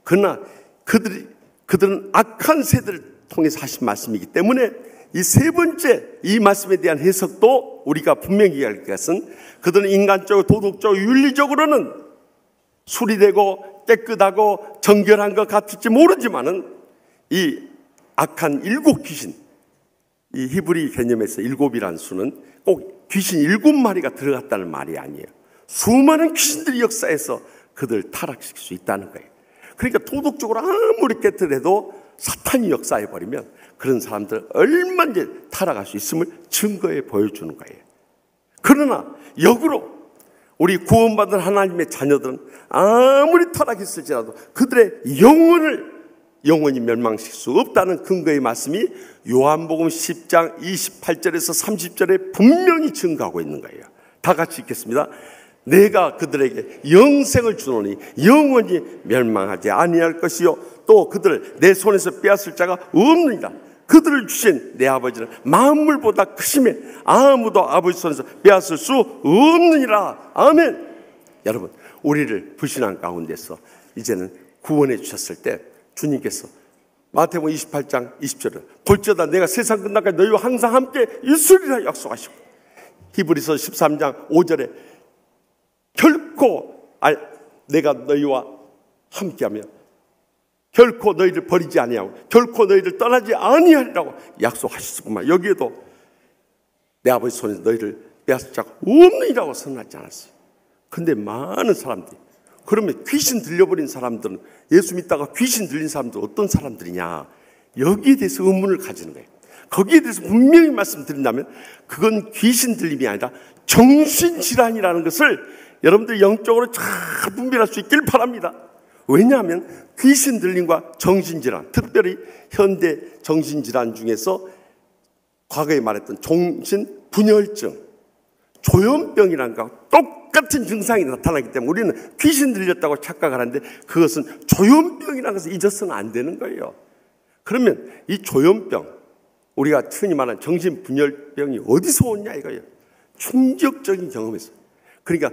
Speaker 7: 그러나 그들은 악한 세대를 통해서 하신 말씀이기 때문에 이 세 번째 이 말씀에 대한 해석도 우리가 분명히 할 것은, 그들은 인간적으로 도덕적으로 윤리적으로는 수리되고 깨끗하고 정결한 것 같을지 모르지만은 이 악한 7 귀신, 이 히브리 개념에서 7이라는 수는 꼭 귀신 7마리가 들어갔다는 말이 아니에요. 수많은 귀신들이 역사에서 그들을 타락시킬 수 있다는 거예요. 그러니까 도덕적으로 아무리 깨끗해도 사탄이 역사해버리면 그런 사람들 얼마든지 타락할 수 있음을 증거해 보여주는 거예요. 그러나 역으로 우리 구원받은 하나님의 자녀들은 아무리 타락했을지라도 그들의 영원히 멸망시킬 수 없다는 근거의 말씀이 요한복음 10장 28절에서 30절에 분명히 증거하고 있는 거예요. 다 같이 읽겠습니다. 내가 그들에게 영생을 주노니 영원히 멸망하지 아니할 것이요 또 그들을 내 손에서 빼앗을 자가 없느니라. 그들을 주신 내 아버지는 만물보다 크심에 아무도 아버지 손에서 빼앗을 수 없느니라. 아멘. 여러분, 우리를 불신한 가운데서 이제는 구원해 주셨을 때 주님께서 마태복음 28장 20절에 볼지어다 내가 세상 끝날까지 너희와 항상 함께 있으리라 약속하시고, 히브리서 13장 5절에 결코 내가 너희와 함께하며 결코 너희를 버리지 아니하고 결코 너희를 떠나지 아니하리라고 약속하셨구만. 여기에도 내 아버지 손에서 너희를 빼앗을 자가 없느니라고 선언하지 않았어요. 근데 많은 사람들이, 그러면 귀신 들려버린 사람들은, 예수 믿다가 귀신 들린 사람들은 어떤 사람들이냐, 여기에 대해서 의문을 가지는 거예요. 거기에 대해서 분명히 말씀드린다면 그건 귀신 들림이 아니라 정신질환이라는 것을 여러분들 영적으로 잘 분별할 수 있길 바랍니다. 왜냐하면 귀신 들림과 정신질환, 특별히 현대 정신질환 중에서 과거에 말했던 정신분열증, 조현병이라는 거 똑같은 증상이 나타나기 때문에 우리는 귀신 들렸다고 착각을 하는데 그것은 조현병이라는 것을 잊어서는 안 되는 거예요. 그러면 이 조현병, 우리가 흔히 말하는 정신분열병이 어디서 오냐 이거예요. 충격적인 경험에서. 그러니까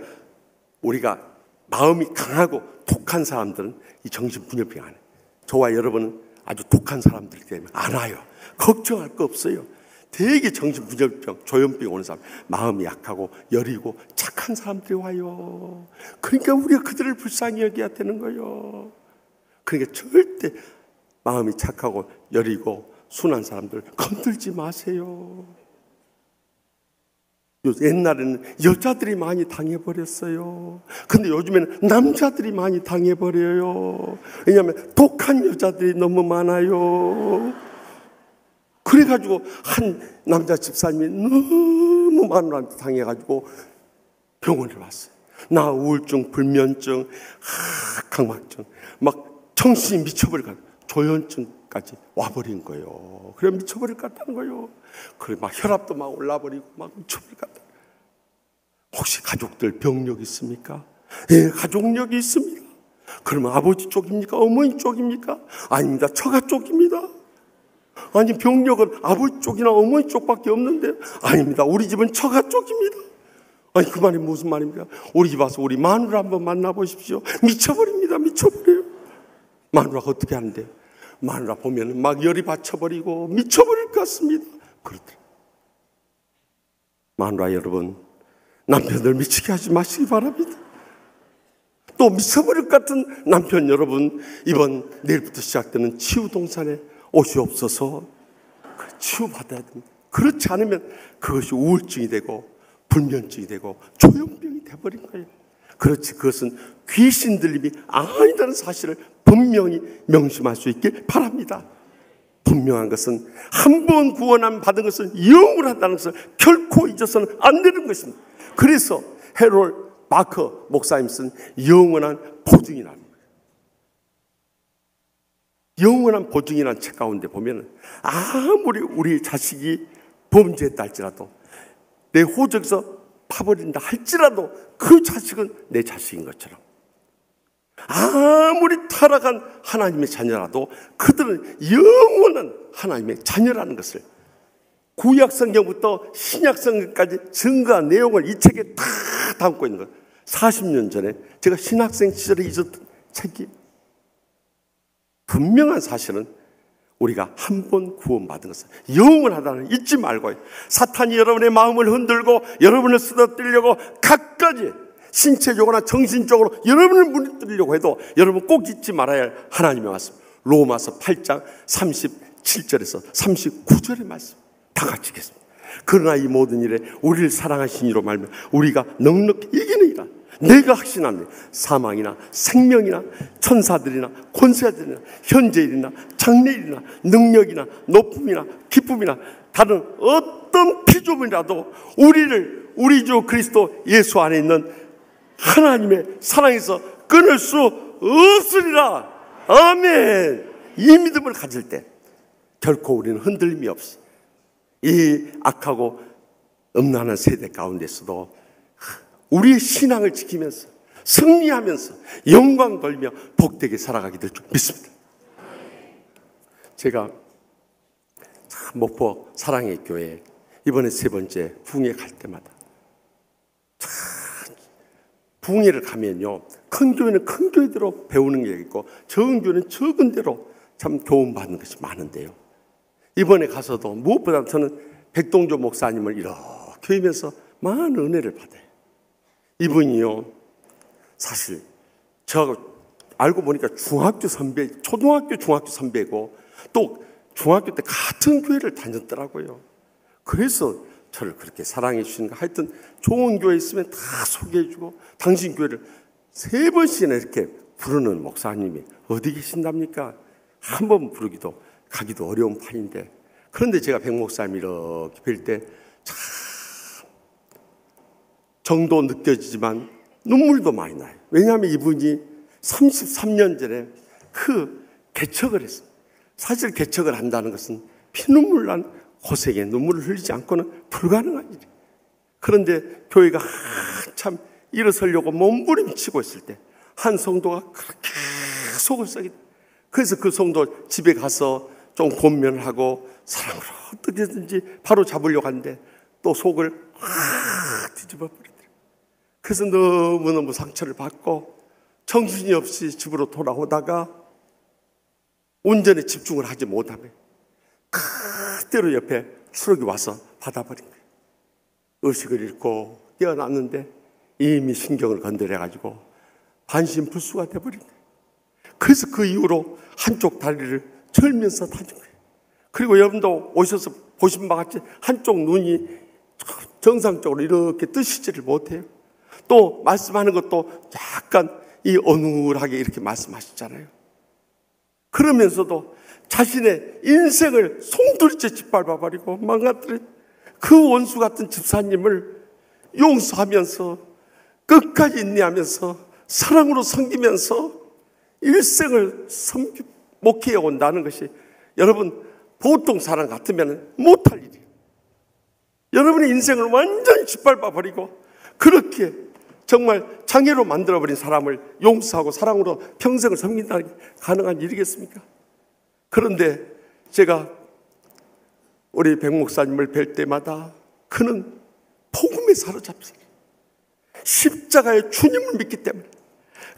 Speaker 7: 우리가 마음이 강하고 독한 사람들은 이 정신분열병 안 해요. 저와 여러분은 아주 독한 사람들이기 때문에 안 와요. 걱정할 거 없어요. 되게 정신분열병, 조현병 오는 사람, 마음이 약하고 여리고 착한 사람들이 와요. 그러니까 우리가 그들을 불쌍히 여겨야 되는 거예요. 그러니까 절대 마음이 착하고 여리고 순한 사람들 건들지 마세요. 옛날에는 여자들이 많이 당해버렸어요. 근데 요즘에는 남자들이 많이 당해버려요. 왜냐하면 독한 여자들이 너무 많아요. 그래가지고 한 남자 집사님이 너무 마누라한테 당해가지고 병원에 왔어요. 나 우울증, 불면증, 강박증, 막 정신이 미쳐버릴 것 같아요. 조현증까지 와버린 거예요. 그래 미쳐버릴 것 같다는 거예요. 그래 막 혈압도 막 올라버리고 막 미쳐버릴 것 같다. 혹시 가족들 병력 있습니까? 예, 가족력이 있습니다. 그러면 아버지 쪽입니까? 어머니 쪽입니까? 아닙니다. 처가 쪽입니다. 아니 병력은 아버지 쪽이나 어머니 쪽밖에 없는데, 아닙니다. 우리 집은 처가 쪽입니다. 아니 그 말이 무슨 말입니까? 우리 집 와서 우리 마누라 한번 만나보십시오. 미쳐버립니다. 미쳐버려요. 마누라가 어떻게 하는데? 마누라 보면 막 열이 받쳐버리고 미쳐버릴 것 같습니다. 그렇더라고요. 마누라 여러분, 남편들 미치게 하지 마시기 바랍니다. 또 미쳐버릴 것 같은 남편 여러분, 이번 내일부터 시작되는 치유동산에 오시옵소서. 치유받아야 됩니다. 그렇지 않으면 그것이 우울증이 되고 불면증이 되고 조현병이 돼버린 거예요. 그렇지, 그것은 귀신 들림이 아니라는 사실을 분명히 명심할 수 있길 바랍니다. 분명한 것은 한 번 구원함 받은 것은 영원하다는 것을 결코 잊어서는 안 되는 것입니다. 그래서 헤롤 마커 목사님 쓴 영원한 보증이라는 거예요. 영원한 보증이라는 책 가운데 보면 아무리 우리 자식이 범죄했다 할지라도 내 호적에서 파버린다 할지라도 그 자식은 내 자식인 것처럼, 아무리 타락한 하나님의 자녀라도 그들은 영원한 하나님의 자녀라는 것을 구약 성경부터 신약 성경까지 증거한 내용을 이 책에 다 담고 있는 거예요. 40년 전에 제가 신학생 시절에 잊었던 책이, 분명한 사실은 우리가 한 번 구원받은 것은 영원하다는 잊지 말고, 사탄이 여러분의 마음을 흔들고 여러분을 쓰러뜨리려고 갖가지 신체적으로나 정신적으로 여러분을 무너뜨리려고 해도 여러분 꼭 잊지 말아야 할 하나님의 말씀, 로마서 8장 37절에서 39절의 말씀 다 같이 읽겠습니다. 그러나 이 모든 일에 우리를 사랑하신 이로 말면 우리가 넉넉히 이기느니라. 내가 확신합니다. 사망이나 생명이나 천사들이나 권세들이나 현재일이나 장래일이나 능력이나 높음이나 기쁨이나 다른 어떤 피조물이라도 우리를 우리 주 그리스도 예수 안에 있는 하나님의 사랑에서 끊을 수 없으리라. 아멘. 이 믿음을 가질 때 결코 우리는 흔들림이 없이 이 악하고 음란한 세대 가운데서도 우리의 신앙을 지키면서 승리하면서 영광 돌며 복되게 살아가게 될 줄 믿습니다. 제가 목포 사랑의 교회 이번에 3번째 부흥회 갈 때마다 부흥회를 가면요, 큰 교회는 큰 교회대로 배우는 게 있고 적은 교회는 적은 대로 참 교훈받는 것이 많은데요, 이번에 가서도 무엇보다 저는 백동조 목사님을 이렇게 하면서 많은 은혜를 받아요. 이분이요, 사실 제가 알고 보니까 중학교 선배, 초등학교 중학교 선배고 또 중학교 때 같은 교회를 다녔더라고요. 그래서 저를 그렇게 사랑해 주시는가. 하여튼 좋은 교회 있으면 다 소개해 주고, 당신 교회를 3번씩이나 이렇게 부르는 목사님이 어디 계신답니까? 한 번 부르기도 가기도 어려운 판인데, 그런데 제가 백 목사님 이렇게 뵐 때 참 정도 느껴지지만 눈물도 많이 나요. 왜냐하면 이분이 33년 전에 그 개척을 했어요. 사실 개척을 한다는 것은 피눈물 난 고생에 눈물을 흘리지 않고는 불가능한 일이에요. 그런데 교회가 한참 일어서려고 몸부림치고 있을 때 한 성도가 그렇게 속을 썩이 돼요. 그래서 그 성도 집에 가서 좀 권면을 하고 사랑으로 어떻게든지 바로 잡으려고 하는데 또 속을 확 뒤집어 버리더라고요. 그래서 너무너무 상처를 받고 정신이 없이 집으로 돌아오다가 운전에 집중을 하지 못하며 그대로 옆에 추락이 와서 받아버린 거예요. 의식을 잃고 깨어났는데 이미 신경을 건드려가지고 반신불수가 돼버린 거예요. 그래서 그 이후로 한쪽 다리를 절면서 다닌 거예요. 그리고 여러분도 오셔서 보신 바와 같이 한쪽 눈이 정상적으로 이렇게 뜨시지를 못해요. 또 말씀하는 것도 약간 이 어눌하게 이렇게 말씀하시잖아요. 그러면서도 자신의 인생을 송두리째 짓밟아버리고 망가뜨린 그 원수 같은 집사님을 용서하면서 끝까지 인내하면서 사랑으로 섬기면서 일생을 목회해 온다는 것이 여러분 보통 사람 같으면 못할 일이에요. 여러분의 인생을 완전히 짓밟아버리고 그렇게 정말 장애로 만들어버린 사람을 용서하고 사랑으로 평생을 섬긴다는 게 가능한 일이겠습니까? 그런데 제가 우리 백 목사님을 뵐 때마다 그는 복음에 사로잡혀서 십자가의 주님을 믿기 때문에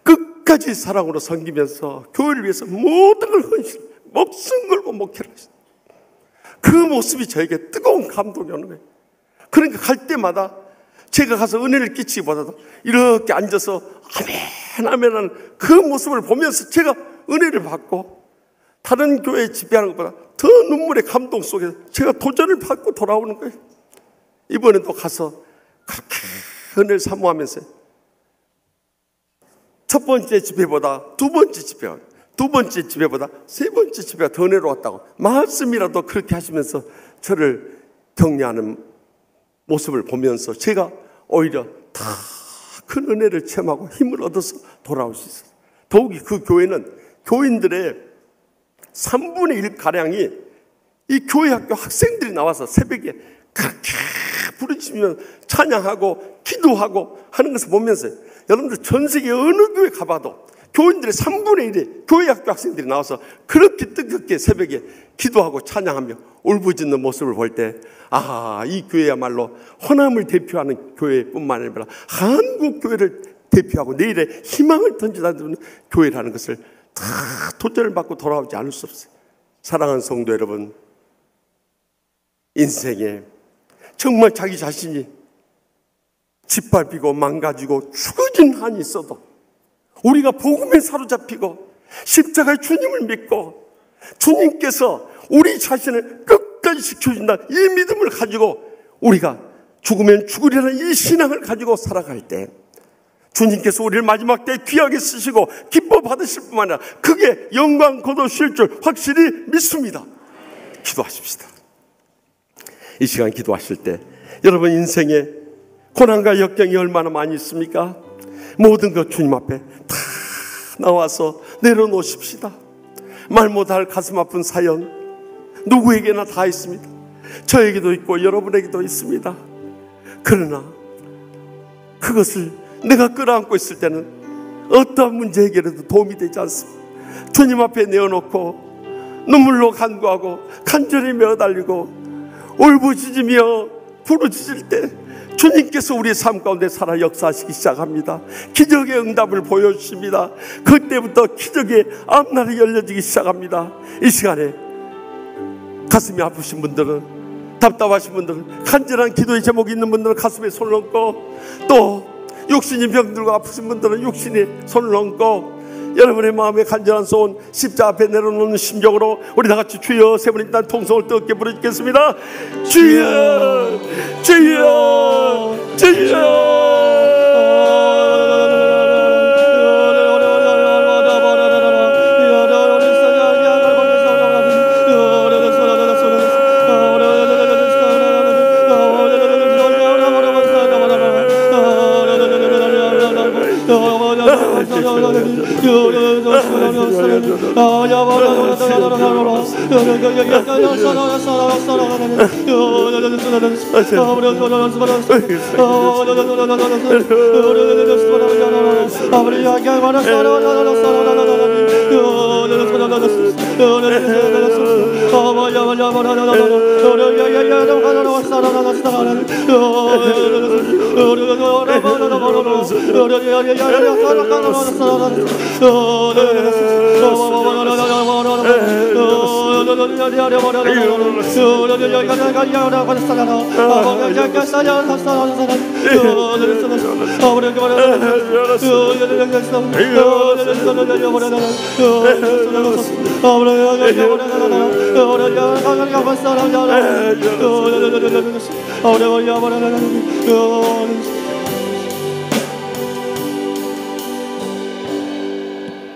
Speaker 7: 끝까지 사랑으로 섬기면서 교회를 위해서 모든 걸 헌신, 목숨 걸고 목회를 하셨어요. 그 모습이 저에게 뜨거운 감동이 오는 거예요. 그러니까 갈 때마다 제가 가서 은혜를 끼치기보다도 이렇게 앉아서 아멘 아멘 하는 그 모습을 보면서 제가 은혜를 받고 다른 교회 집회하는 것보다 더 눈물의 감동 속에서 제가 도전을 받고 돌아오는 거예요. 이번에도 가서 그렇게 은혜를 사모하면서 첫 번째 집회보다 두 번째 집회보다 세 번째 집회가 더 은혜로웠다고 말씀이라도 그렇게 하시면서 저를 격려하는 모습을 보면서 제가 오히려 다 큰 은혜를 체험하고 힘을 얻어서 돌아올 수 있어요. 더욱이 그 교회는 교인들의 3분의 1가량이 이 교회 학교 학생들이 나와서 새벽에 그렇게 부르짖으며 찬양하고 기도하고 하는 것을 보면서 여러분들 전 세계 어느 교회 가봐도 교인들의 3분의 1의 교회 학교 학생들이 나와서 그렇게 뜨겁게 새벽에 기도하고 찬양하며 울부짖는 모습을 볼 때, 아, 이 교회야말로 호남을 대표하는 교회뿐만 아니라 한국 교회를 대표하고 내일의 희망을 던져주는 교회라는 것을 다 도전을 받고 돌아오지 않을 수 없어요. 사랑하는 성도 여러분, 인생에 정말 자기 자신이 짓밟히고 망가지고 죽어진 한이 있어도 우리가 복음에 사로잡히고 십자가의 주님을 믿고 주님께서 우리 자신을 끝까지 지켜준다, 이 믿음을 가지고 우리가 죽으면 죽으리라는 이 신앙을 가지고 살아갈 때 주님께서 우리를 마지막 때 귀하게 쓰시고 기뻐 받으실 뿐만 아니라 그게 영광 거두실 줄 확실히 믿습니다. 기도하십시다. 이 시간 기도하실 때 여러분 인생에 고난과 역경이 얼마나 많이 있습니까? 모든 것 주님 앞에 다 나와서 내려놓으십시다. 말 못할 가슴 아픈 사연 누구에게나 다 있습니다. 저에게도 있고 여러분에게도 있습니다. 그러나 그것을 내가 끌어안고 있을 때는 어떠한 문제 해결에도 도움이 되지 않습니다. 주님 앞에 내어놓고 눈물로 간구하고 간절히 매어달리고 울부짖으며 부르짖을 때 주님께서 우리의 삶 가운데 살아 역사하시기 시작합니다. 기적의 응답을 보여주십니다. 그때부터 기적의 앞날이 열려지기 시작합니다. 이 시간에 가슴이 아프신 분들은, 답답하신 분들은, 간절한 기도의 제목이 있는 분들은 가슴에 손을 얹고, 또 육신이 병들고 아프신 분들은 육신에 손을 얹고, 여러분의 마음에 간절한 소원 십자가 앞에 내려놓는 심정으로 우리 다같이 주여 세 번 일단 통성을 뜨겁게 부르짖겠습니다. 주여 주여 주여.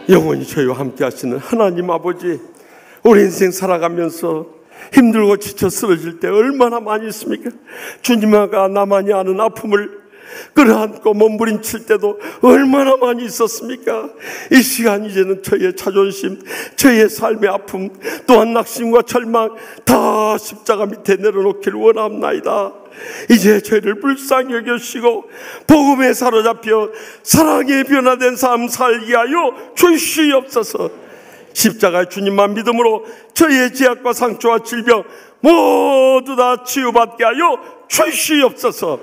Speaker 7: 영원히 저희와 함께 하시는 하나님 아버지, 우리 인생 살아가면서 힘들고 지쳐 쓰러질 때 얼마나 많이 있습니까? 주님과 나만이 아는 아픔을 끌어안고 몸부림칠 때도 얼마나 많이 있었습니까? 이 시간 이제는 저희의 자존심, 저희의 삶의 아픔, 또한 낙심과 절망 다 십자가 밑에 내려놓기를 원합나이다. 이제 저희를 불쌍히 여겨주시고 복음에 사로잡혀 사랑에 변화된 삶 살게 하여 주시옵소서. 십자가의 주님만 믿음으로 저희의 죄악과 상처와 질병 모두 다 치유받게 하여 주시옵소서.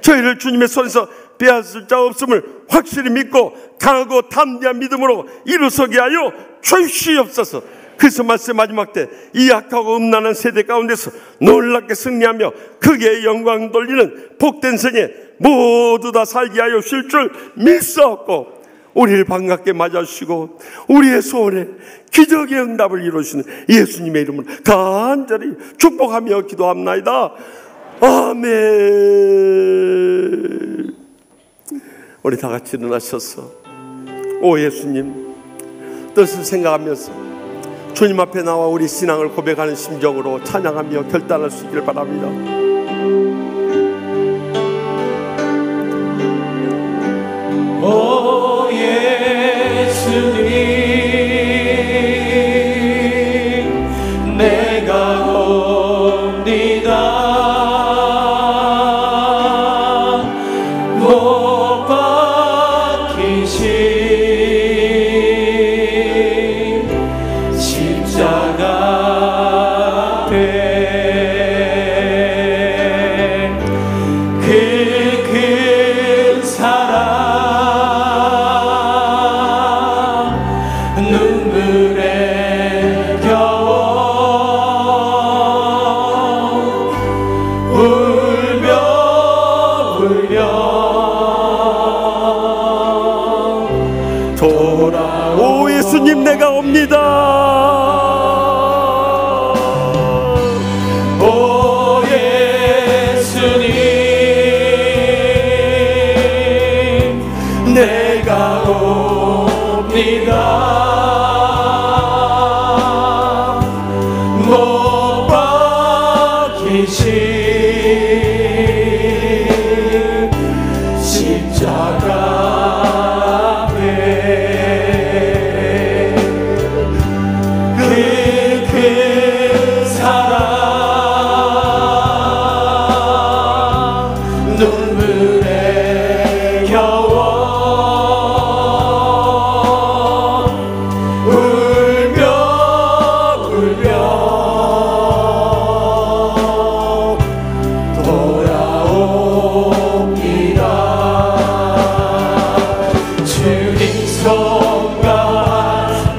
Speaker 7: 저희를 주님의 손에서 빼앗을 자 없음을 확실히 믿고 강하고 담대한 믿음으로 일어서게 하여 주시옵소서. 그래서 말씀 마지막 때 이 악하고 음란한 세대 가운데서 놀랍게 승리하며 크게 영광 돌리는 복된 생에 모두 다 살게 하여 주실 줄 믿사옵고, 우리를 반갑게 맞아주시고 우리의 소원에 기적의 응답을 이루시는 예수님의 이름으로 간절히 축복하며 기도합나이다. 아멘. 우리 다 같이 일어나셔서 오 예수님 뜻을 생각하면서 주님 앞에 나와 우리 신앙을 고백하는 심정으로 찬양하며 결단할 수 있기를 바랍니다.
Speaker 4: 오 예수님 내가 옵니다.
Speaker 7: 오 예수님 내가 옵니다.
Speaker 4: 오 예수님 내가 옵니다. 못 박히신 십자가 앞에 그 사랑 눈물에 겨워 울며 돌아옵니다. 주님 손과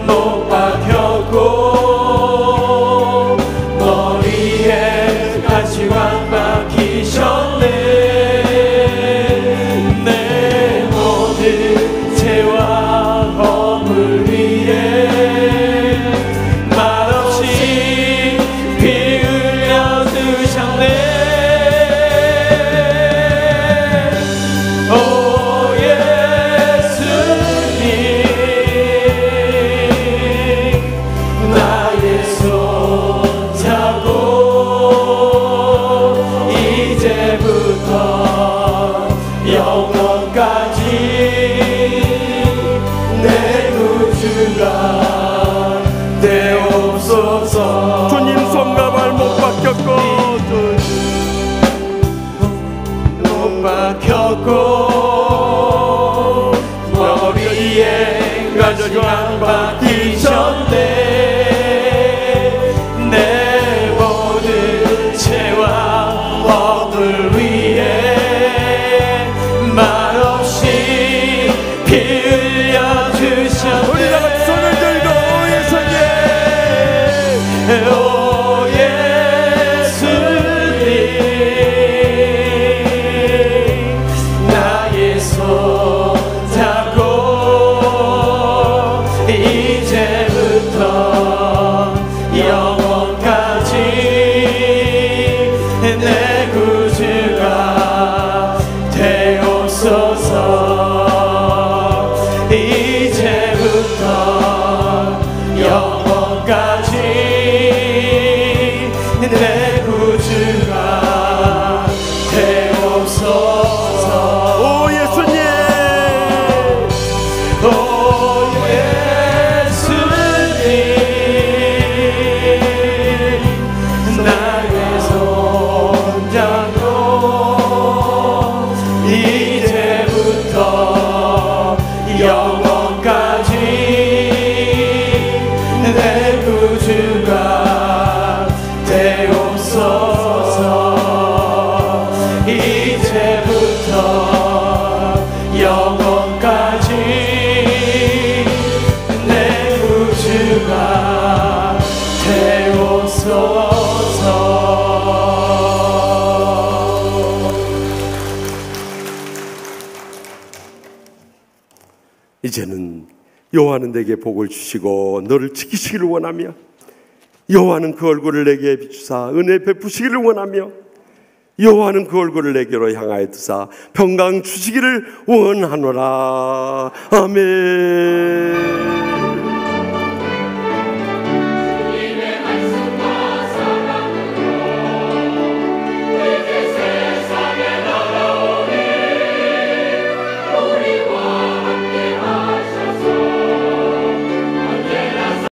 Speaker 4: 못 박혔고 머리에 가시관 박히셨네. 내 모든 죄와 허물 위에 말없이 피 흘려 드셨네. 오 예수님 나의 손 잡고 이제부터 영원까지 내 구주가 되옵소서.
Speaker 7: 주님 손과 발 못 박혔고
Speaker 4: 못 박혔고 머리에 가시관 박히셨네. 내 모든 죄와 허물 위에 말없이 피 흘려 주셨네.
Speaker 7: 우리 다 같이 손을 들고
Speaker 4: 오 예수님 나의 손 잡고 이제부터 영원까지 내 구주가 되옵소서. 이제부터 영원까지 내 구주가 되옵소서.
Speaker 7: 오 예수님
Speaker 4: 오 예수님 나의 손 잡고 이제부터 영원까지 내 구주가 되옵소서. 이제부터 영원까지 내 구주가 되옵소서.
Speaker 7: 이제는 여호와는 내게 복을 주시고 너를 지키시기를 원하며 여호와는 그 얼굴을 내게 비추사 은혜 베푸시기를 원하며 여호와는 그 얼굴을 내게로 향하여 드사 평강 주시기를 원하노라. 아멘.